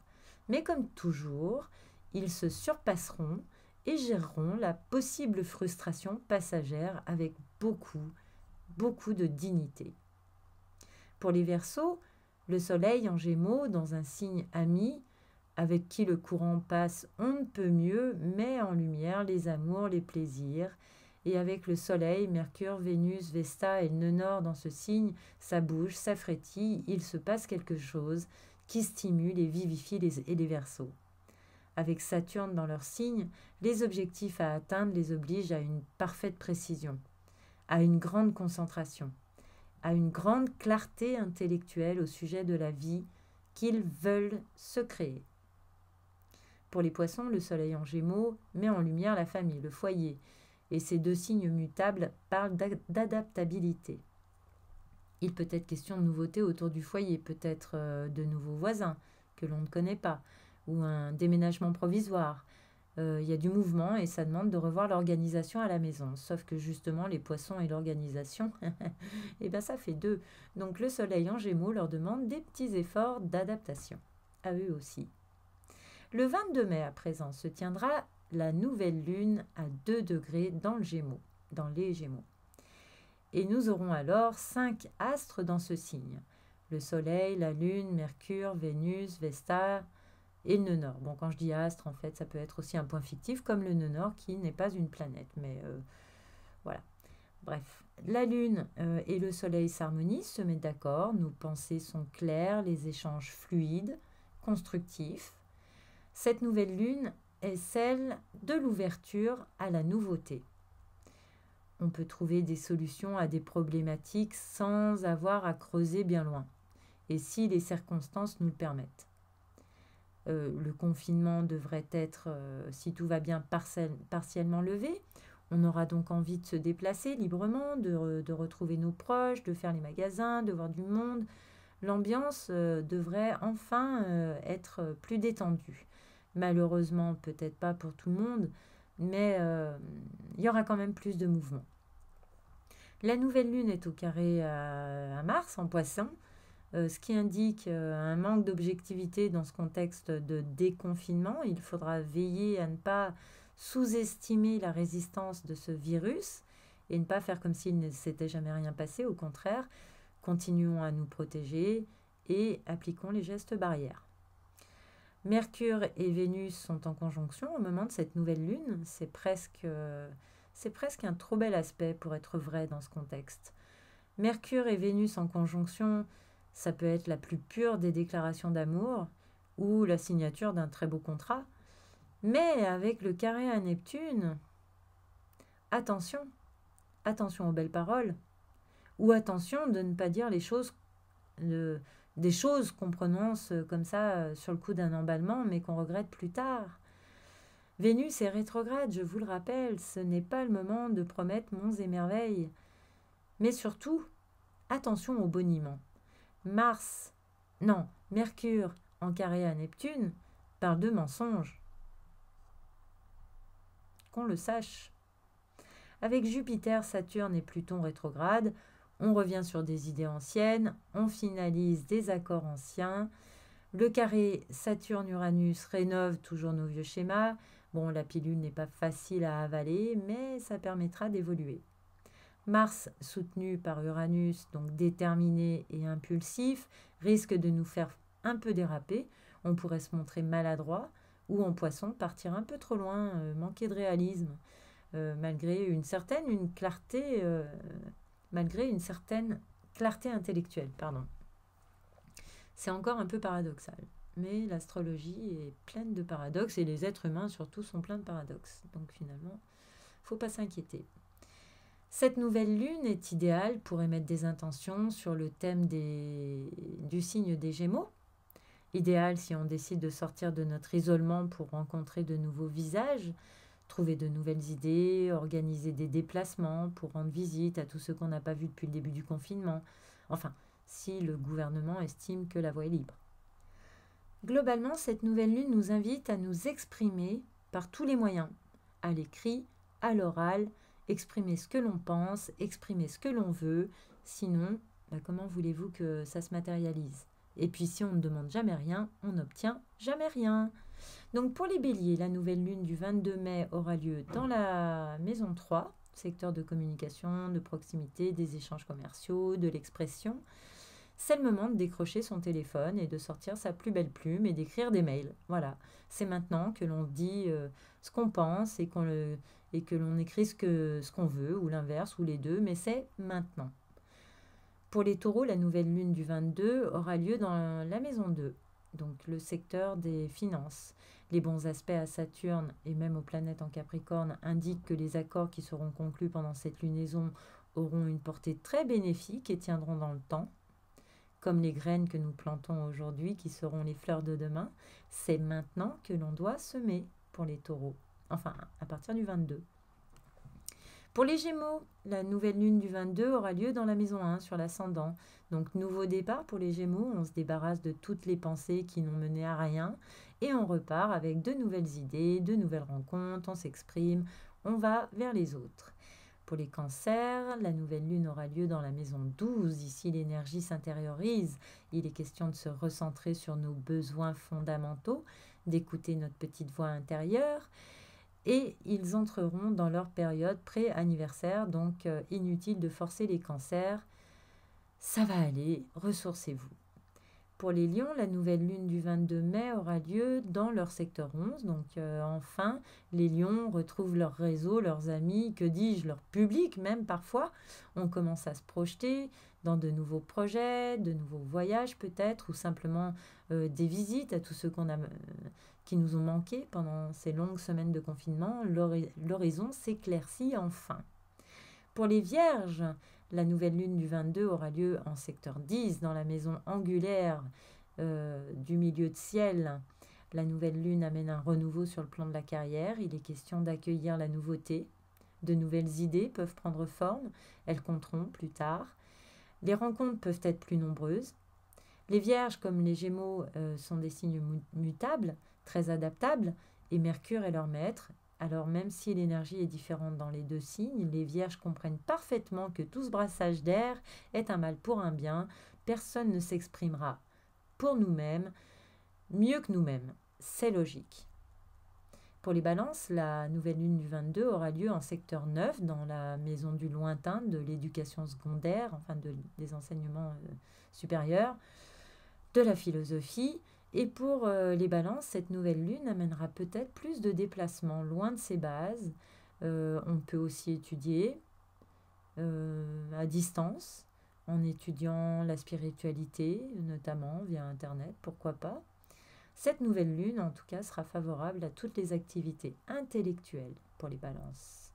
Mais comme toujours, ils se surpasseront et géreront la possible frustration passagère avec beaucoup, beaucoup de dignité. Pour les Verseaux, le soleil en Gémeaux, dans un signe ami, avec qui le courant passe on ne peut mieux, met en lumière les amours, les plaisirs. Et avec le soleil, Mercure, Vénus, Vesta et le nœud nord dans ce signe, ça bouge, ça frétille, il se passe quelque chose qui stimule et vivifie les Verseaux. Avec Saturne dans leur signe, les objectifs à atteindre les obligent à une parfaite précision, à une grande concentration, à une grande clarté intellectuelle au sujet de la vie qu'ils veulent se créer. Pour les Poissons, le soleil en Gémeaux met en lumière la famille, le foyer, et ces deux signes mutables parlent d'adaptabilité. Il peut être question de nouveautés autour du foyer, peut-être de nouveaux voisins que l'on ne connaît pas, ou un déménagement provisoire. Il y a du mouvement et ça demande de revoir l'organisation à la maison. Sauf que justement, les poissons et l'organisation, ça fait deux. Donc le soleil en Gémeaux leur demande des petits efforts d'adaptation, à eux aussi. Le 22 mai à présent se tiendra la nouvelle lune à 2 degrés dans les Gémeaux. Et nous aurons alors 5 astres dans ce signe. Le Soleil, la Lune, Mercure, Vénus, Vesta et le nœud nord. Bon, quand je dis astre, en fait, ça peut être aussi un point fictif, comme le nœud nord qui n'est pas une planète. Mais voilà. Bref, la Lune et le Soleil s'harmonisent, se mettent d'accord. Nos pensées sont claires, les échanges fluides, constructifs. Cette nouvelle Lune est celle de l'ouverture à la nouveauté. On peut trouver des solutions à des problématiques sans avoir à creuser bien loin, et si les circonstances nous le permettent. Le confinement devrait être, si tout va bien, partiellement levé. On aura donc envie de se déplacer librement, de retrouver nos proches, de faire les magasins, de voir du monde. L'ambiance devrait enfin être plus détendue. Malheureusement, peut-être pas pour tout le monde, mais il y aura quand même plus de mouvement. La nouvelle lune est au carré à Mars, en Poisson, ce qui indique un manque d'objectivité dans ce contexte de déconfinement. Il faudra veiller à ne pas sous-estimer la résistance de ce virus et ne pas faire comme s'il ne s'était jamais rien passé. Au contraire, Continuons à nous protéger et appliquons les gestes barrières. Mercure et Vénus sont en conjonction au moment de cette nouvelle lune. C'est presque un trop bel aspect pour être vrai dans ce contexte. Mercure et Vénus en conjonction, ça peut être la plus pure des déclarations d'amour ou la signature d'un très beau contrat. Mais avec le carré à Neptune, attention aux belles paroles, ou attention de ne pas dire des choses qu'on prononce comme ça sur le coup d'un emballement, mais qu'on regrette plus tard. Vénus est rétrograde, je vous le rappelle, ce n'est pas le moment de promettre monts et merveilles. Mais surtout, attention au boniment. Mercure en carré à Neptune parle de mensonges. Qu'on le sache. Avec Jupiter, Saturne et Pluton rétrograde, on revient sur des idées anciennes, on finalise des accords anciens. Le carré Saturne-Uranus rénove toujours nos vieux schémas. Bon, la pilule n'est pas facile à avaler, mais ça permettra d'évoluer. Mars, soutenu par Uranus, donc déterminé et impulsif, risque de nous faire un peu déraper. On pourrait se montrer maladroit ou en Poisson partir un peu trop loin, manquer de réalisme, malgré une certaine clarté intellectuelle. C'est encore un peu paradoxal. Mais l'astrologie est pleine de paradoxes et les êtres humains surtout sont pleins de paradoxes. Donc finalement, il ne faut pas s'inquiéter. Cette nouvelle lune est idéale pour émettre des intentions sur le thème du signe des Gémeaux. Idéal si on décide de sortir de notre isolement pour rencontrer de nouveaux visages, trouver de nouvelles idées, organiser des déplacements pour rendre visite à tous ceux qu'on n'a pas vus depuis le début du confinement. Enfin, si le gouvernement estime que la voie est libre. Globalement, cette nouvelle lune nous invite à nous exprimer par tous les moyens, à l'écrit, à l'oral, exprimer ce que l'on pense, exprimer ce que l'on veut. Sinon, comment voulez-vous que ça se matérialise? Et puis si on ne demande jamais rien, on n'obtient jamais rien. Donc pour les béliers, la nouvelle lune du 22 mai aura lieu dans la maison 3, secteur de communication, de proximité, des échanges commerciaux, de l'expression. C'est le moment de décrocher son téléphone et de sortir sa plus belle plume et d'écrire des mails. Voilà, c'est maintenant que l'on dit ce qu'on pense et que l'on écrit ce qu'on veut, ou l'inverse, ou les deux, mais c'est maintenant. Pour les taureaux, la nouvelle lune du 22 aura lieu dans la maison 2, donc le secteur des finances. Les bons aspects à Saturne et même aux planètes en Capricorne indiquent que les accords qui seront conclus pendant cette lunaison auront une portée très bénéfique et tiendront dans le temps. Comme les graines que nous plantons aujourd'hui qui seront les fleurs de demain, c'est maintenant que l'on doit semer pour les taureaux. Enfin, à partir du 22. Pour les Gémeaux, la nouvelle lune du 22 aura lieu dans la maison 1 sur l'ascendant. Donc nouveau départ pour les Gémeaux, on se débarrasse de toutes les pensées qui n'ont mené à rien et on repart avec de nouvelles idées, de nouvelles rencontres, on s'exprime, on va vers les autres. Pour les cancers, la nouvelle lune aura lieu dans la maison 12. Ici, l'énergie s'intériorise. Il est question de se recentrer sur nos besoins fondamentaux, d'écouter notre petite voix intérieure. Et ils entreront dans leur période pré-anniversaire, donc inutile de forcer les cancers. Ça va aller, ressourcez-vous. Pour les lions, la nouvelle lune du 22 mai aura lieu dans leur secteur 11. Donc enfin, les lions retrouvent leur réseau, leurs amis, que dis-je, leur public même parfois. On commence à se projeter dans de nouveaux projets, de nouveaux voyages peut-être, ou simplement des visites à tous ceux qui nous ont manqué pendant ces longues semaines de confinement. L'horizon s'éclaircit enfin. Pour les vierges, la nouvelle lune du 22 aura lieu en secteur 10, dans la maison angulaire du milieu de ciel. La nouvelle lune amène un renouveau sur le plan de la carrière. Il est question d'accueillir la nouveauté. De nouvelles idées peuvent prendre forme. Elles compteront plus tard. Les rencontres peuvent être plus nombreuses. Les vierges, comme les gémeaux, sont des signes mutables, très adaptables, et Mercure est leur maître. Alors même si l'énergie est différente dans les deux signes, les vierges comprennent parfaitement que tout ce brassage d'air est un mal pour un bien. Personne ne s'exprimera pour nous-mêmes mieux que nous-mêmes. C'est logique. Pour les balances, la nouvelle lune du 22 aura lieu en secteur 9, dans la maison du lointain, de l'éducation secondaire, enfin des enseignements supérieurs, de la philosophie. Et pour les balances, cette nouvelle lune amènera peut-être plus de déplacements loin de ses bases. On peut aussi étudier à distance, en étudiant la spiritualité, notamment via Internet, pourquoi pas. Cette nouvelle lune, en tout cas, sera favorable à toutes les activités intellectuelles pour les balances.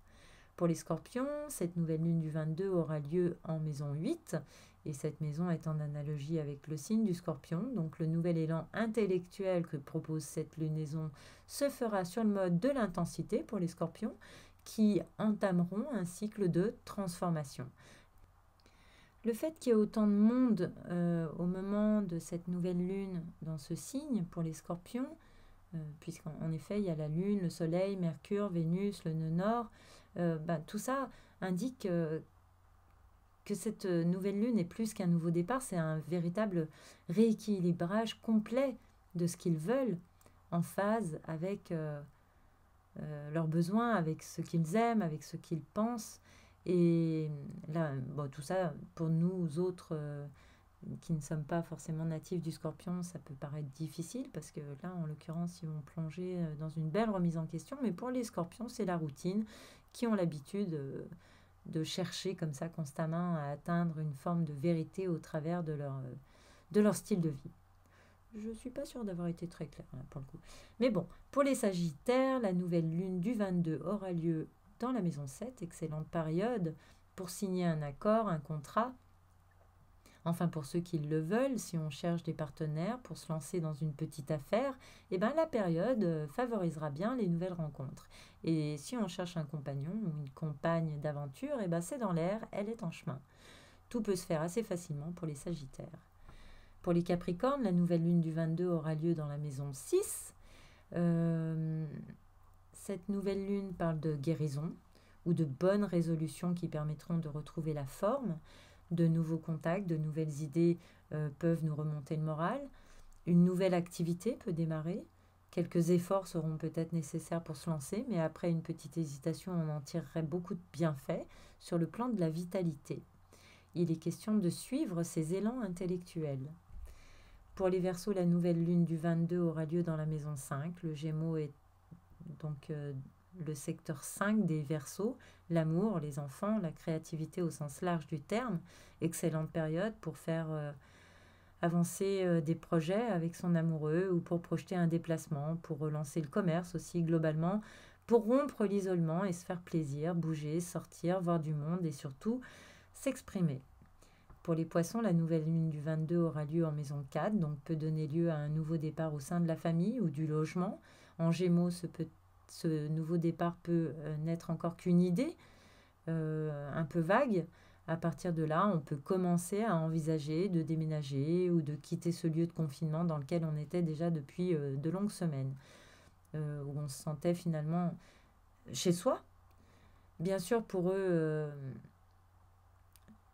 Pour les scorpions, cette nouvelle lune du 22 aura lieu en maison 8, et cette maison est en analogie avec le signe du scorpion. Donc le nouvel élan intellectuel que propose cette lunaison se fera sur le mode de l'intensité pour les scorpions, qui entameront un cycle de transformation. Le fait qu'il y ait autant de monde au moment de cette nouvelle lune dans ce signe pour les scorpions, puisqu'en effet il y a la lune, le soleil, Mercure, Vénus, le nœud nord, tout ça indique que cette nouvelle lune est plus qu'un nouveau départ, c'est un véritable rééquilibrage complet de ce qu'ils veulent, en phase avec leurs besoins, avec ce qu'ils aiment, avec ce qu'ils pensent. Et là, tout ça, pour nous autres qui ne sommes pas forcément natifs du scorpion, ça peut paraître difficile parce que là, en l'occurrence, ils vont plonger dans une belle remise en question. Mais pour les scorpions, c'est la routine, qui ont l'habitude de chercher comme ça constamment à atteindre une forme de vérité au travers de leur style de vie. Je ne suis pas sûre d'avoir été très claire là, pour le coup. Mais bon, pour les sagittaires, la nouvelle lune du 22 aura lieu dans la maison 7, excellente période pour signer un accord, un contrat. Enfin, pour ceux qui le veulent, si on cherche des partenaires pour se lancer dans une petite affaire, la période favorisera bien les nouvelles rencontres. Et si on cherche un compagnon ou une compagne d'aventure, c'est dans l'air, elle est en chemin. Tout peut se faire assez facilement pour les sagittaires. Pour les capricornes, la nouvelle lune du 22 aura lieu dans la maison 6. Cette nouvelle lune parle de guérison ou de bonnes résolutions qui permettront de retrouver la forme. De nouveaux contacts, de nouvelles idées peuvent nous remonter le moral. Une nouvelle activité peut démarrer. Quelques efforts seront peut-être nécessaires pour se lancer, mais après une petite hésitation, on en tirerait beaucoup de bienfaits sur le plan de la vitalité. Il est question de suivre ces élans intellectuels. Pour les Verseaux, la nouvelle lune du 22 aura lieu dans la maison 5. Le Gémeaux est donc le secteur 5 des Verseaux. L'amour, les enfants, la créativité au sens large du terme. Excellente période pour faire avancer des projets avec son amoureux ou pour projeter un déplacement, pour relancer le commerce aussi globalement, pour rompre l'isolement et se faire plaisir, bouger, sortir, voir du monde et surtout s'exprimer. Pour les poissons, la nouvelle lune du 22 aura lieu en maison 4, donc peut donner lieu à un nouveau départ au sein de la famille ou du logement. En Gémeaux, ce nouveau départ peut n'être encore qu'une idée, un peu vague. À partir de là, on peut commencer à envisager de déménager ou de quitter ce lieu de confinement dans lequel on était déjà depuis de longues semaines, où on se sentait finalement chez soi. Bien sûr, pour eux...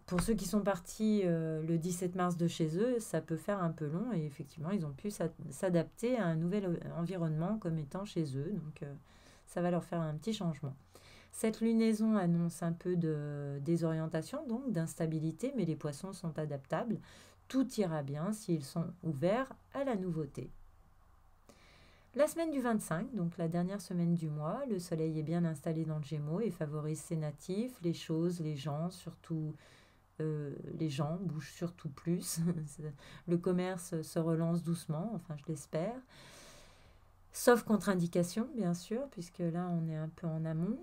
Pour ceux qui sont partis le 17 mars de chez eux, ça peut faire un peu long et effectivement, ils ont pu s'adapter à un nouvel environnement comme étant chez eux. Donc, ça va leur faire un petit changement. Cette lunaison annonce un peu de désorientation, donc d'instabilité, mais les poissons sont adaptables. Tout ira bien s'ils sont ouverts à la nouveauté. La semaine du 25, donc la dernière semaine du mois, le soleil est bien installé dans le Gémeaux et favorise ses natifs, les choses, les gens, surtout... les gens bougent surtout plus. Le commerce se relance doucement, enfin je l'espère. Sauf contre-indication, bien sûr, puisque là on est un peu en amont.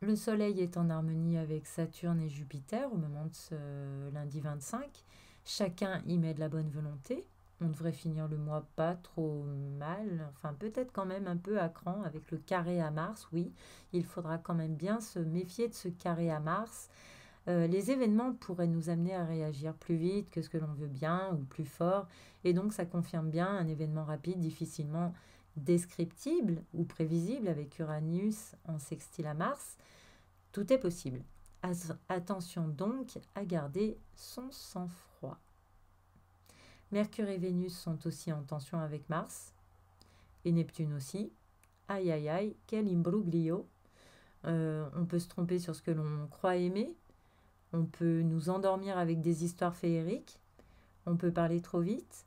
Le soleil est en harmonie avec Saturne et Jupiter au moment de ce lundi 25. Chacun y met de la bonne volonté. On devrait finir le mois pas trop mal, enfin peut-être quand même un peu à cran avec le carré à Mars, oui. Il faudra quand même bien se méfier de ce carré à Mars. Les événements pourraient nous amener à réagir plus vite que ce que l'on veut bien ou plus fort, et donc ça confirme bien un événement rapide difficilement descriptible ou prévisible avec Uranus en sextile à Mars. Tout est possible. Attention donc à garder son sang-froid. Mercure et Vénus sont aussi en tension avec Mars, et Neptune aussi. Aïe aïe aïe, quel imbroglio. On peut se tromper sur ce que l'on croit aimer. On peut nous endormir avec des histoires féeriques. On peut parler trop vite.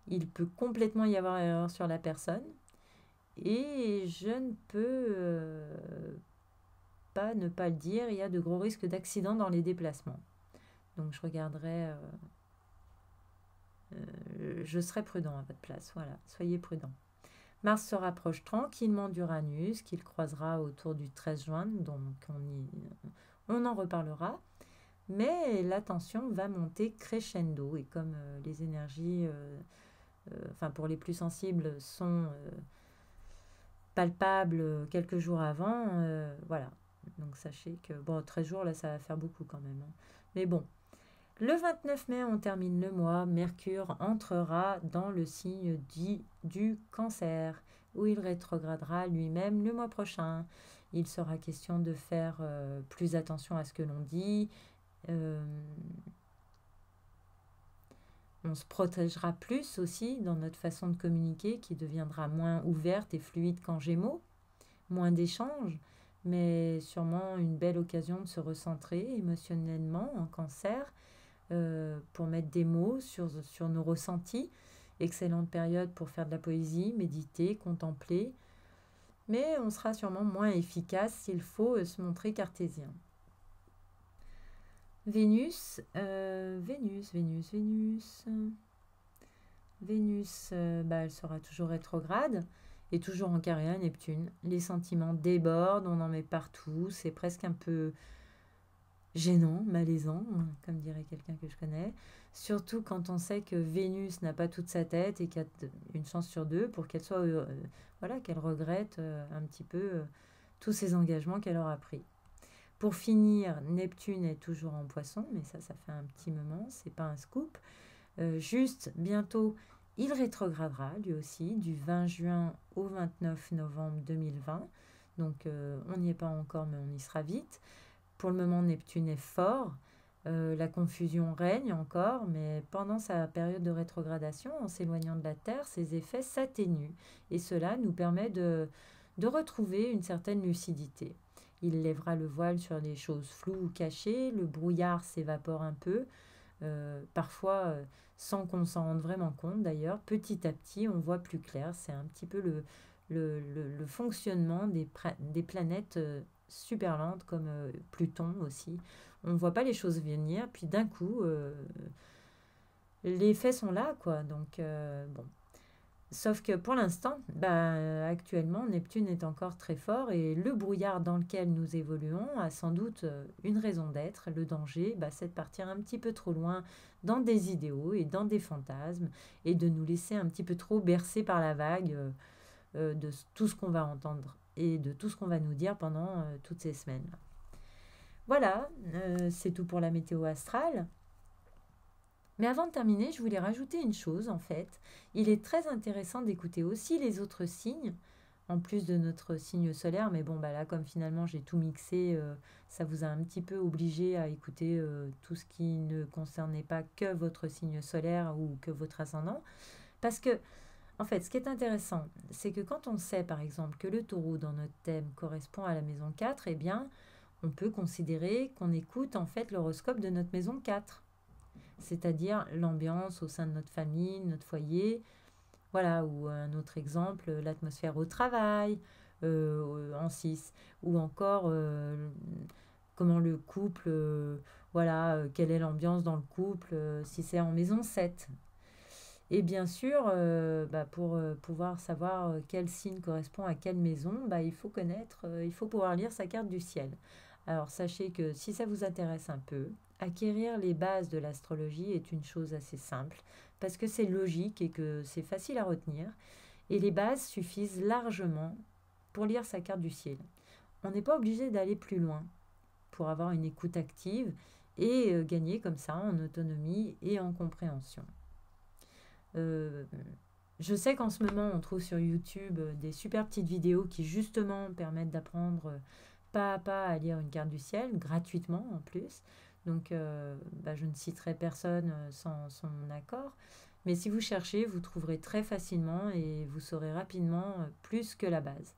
Il peut complètement y avoir erreur sur la personne. Et je ne peux pas ne pas le dire, il y a de gros risques d'accident dans les déplacements. Donc je regarderai, je serai prudent à votre place. Voilà, soyez prudent. Mars se rapproche tranquillement d'Uranus, qu'il croisera autour du 13 juin, donc on en reparlera. Mais la tension va monter crescendo, et comme les énergies, enfin pour les plus sensibles, sont palpables quelques jours avant, voilà. Donc sachez que, bon, 13 jours, là, ça va faire beaucoup quand même, hein. Mais bon, le 29 mai, on termine le mois. Mercure entrera dans le signe dit du Cancer, où il rétrogradera lui-même le mois prochain. Il sera question de faire plus attention à ce que l'on dit. On se protégera plus aussi dans notre façon de communiquer, qui deviendra moins ouverte et fluide qu'en Gémeaux. Moins d'échanges, mais sûrement une belle occasion de se recentrer émotionnellement en Cancer, pour mettre des mots sur nos ressentis. Excellente période pour faire de la poésie, méditer, contempler. Mais on sera sûrement moins efficace s'il faut se montrer cartésien. Vénus, elle sera toujours rétrograde et toujours en carré à Neptune. Les sentiments débordent, on en met partout, c'est presque un peu gênant, malaisant, comme dirait quelqu'un que je connais. Surtout quand on sait que Vénus n'a pas toute sa tête et qu'il y a une chance sur deux pour qu'elle soit, voilà, qu'elle regrette un petit peu tous ces engagements qu'elle aura pris. Pour finir, Neptune est toujours en Poisson, mais ça fait un petit moment, c'est pas un scoop. Juste, bientôt, il rétrogradera lui aussi du 20 juin au 29 novembre 2020. Donc on n'y est pas encore, mais on y sera vite. Pour le moment, Neptune est fort. La confusion règne encore, mais pendant sa période de rétrogradation, en s'éloignant de la Terre, ses effets s'atténuent. Et cela nous permet de retrouver une certaine lucidité. Il lèvera le voile sur les choses floues ou cachées, le brouillard s'évapore un peu, parfois sans qu'on s'en rende vraiment compte d'ailleurs. Petit à petit, on voit plus clair. C'est un petit peu le fonctionnement des planètes super lentes comme Pluton aussi. On ne voit pas les choses venir, puis d'un coup, les faits sont là, quoi. Donc, bon. Sauf que pour l'instant, actuellement, Neptune est encore très fort et le brouillard dans lequel nous évoluons a sans doute une raison d'être. Le danger, c'est de partir un petit peu trop loin dans des idéaux et dans des fantasmes et de nous laisser un petit peu trop bercer par la vague de tout ce qu'on va entendre et de tout ce qu'on va nous dire pendant toutes ces semaines. Voilà, c'est tout pour la météo astrale. Mais avant de terminer, je voulais rajouter une chose en fait. Il est très intéressant d'écouter aussi les autres signes, en plus de notre signe solaire. Mais bon, là, comme finalement j'ai tout mixé, ça vous a un petit peu obligé à écouter tout ce qui ne concernait pas que votre signe solaire ou que votre ascendant. Parce que, en fait, ce qui est intéressant, c'est que quand on sait par exemple que le taureau dans notre thème correspond à la maison 4, eh bien, on peut considérer qu'on écoute en fait l'horoscope de notre maison 4. C'est-à-dire l'ambiance au sein de notre famille, notre foyer, voilà, ou un autre exemple, l'atmosphère au travail, en 6, ou encore comment le couple, voilà, quelle est l'ambiance dans le couple, si c'est en maison 7. Et bien sûr, pour pouvoir savoir quel signe correspond à quelle maison, il faut connaître, il faut pouvoir lire sa carte du ciel. Alors sachez que si ça vous intéresse un peu, acquérir les bases de l'astrologie est une chose assez simple, parce que c'est logique et que c'est facile à retenir, et les bases suffisent largement pour lire sa carte du ciel. On n'est pas obligé d'aller plus loin pour avoir une écoute active et gagner comme ça en autonomie et en compréhension. Je sais qu'en ce moment, on trouve sur YouTube des super petites vidéos qui justement permettent d'apprendre pas à pas à lire une carte du ciel, gratuitement en plus. Donc, je ne citerai personne sans son accord. Mais si vous cherchez, vous trouverez très facilement et vous saurez rapidement plus que la base.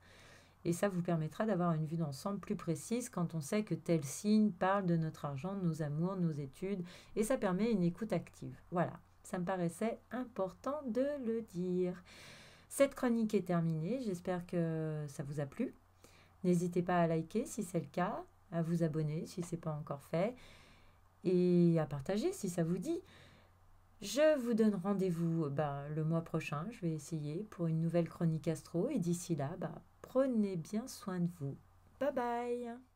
Et ça vous permettra d'avoir une vue d'ensemble plus précise quand on sait que tel signe parle de notre argent, de nos amours, de nos études, et ça permet une écoute active. Voilà, ça me paraissait important de le dire. Cette chronique est terminée, j'espère que ça vous a plu. N'hésitez pas à liker si c'est le cas, à vous abonner si ce n'est pas encore fait, et à partager si ça vous dit. Je vous donne rendez-vous le mois prochain, je vais essayer pour une nouvelle chronique astro, et d'ici là, prenez bien soin de vous. Bye bye!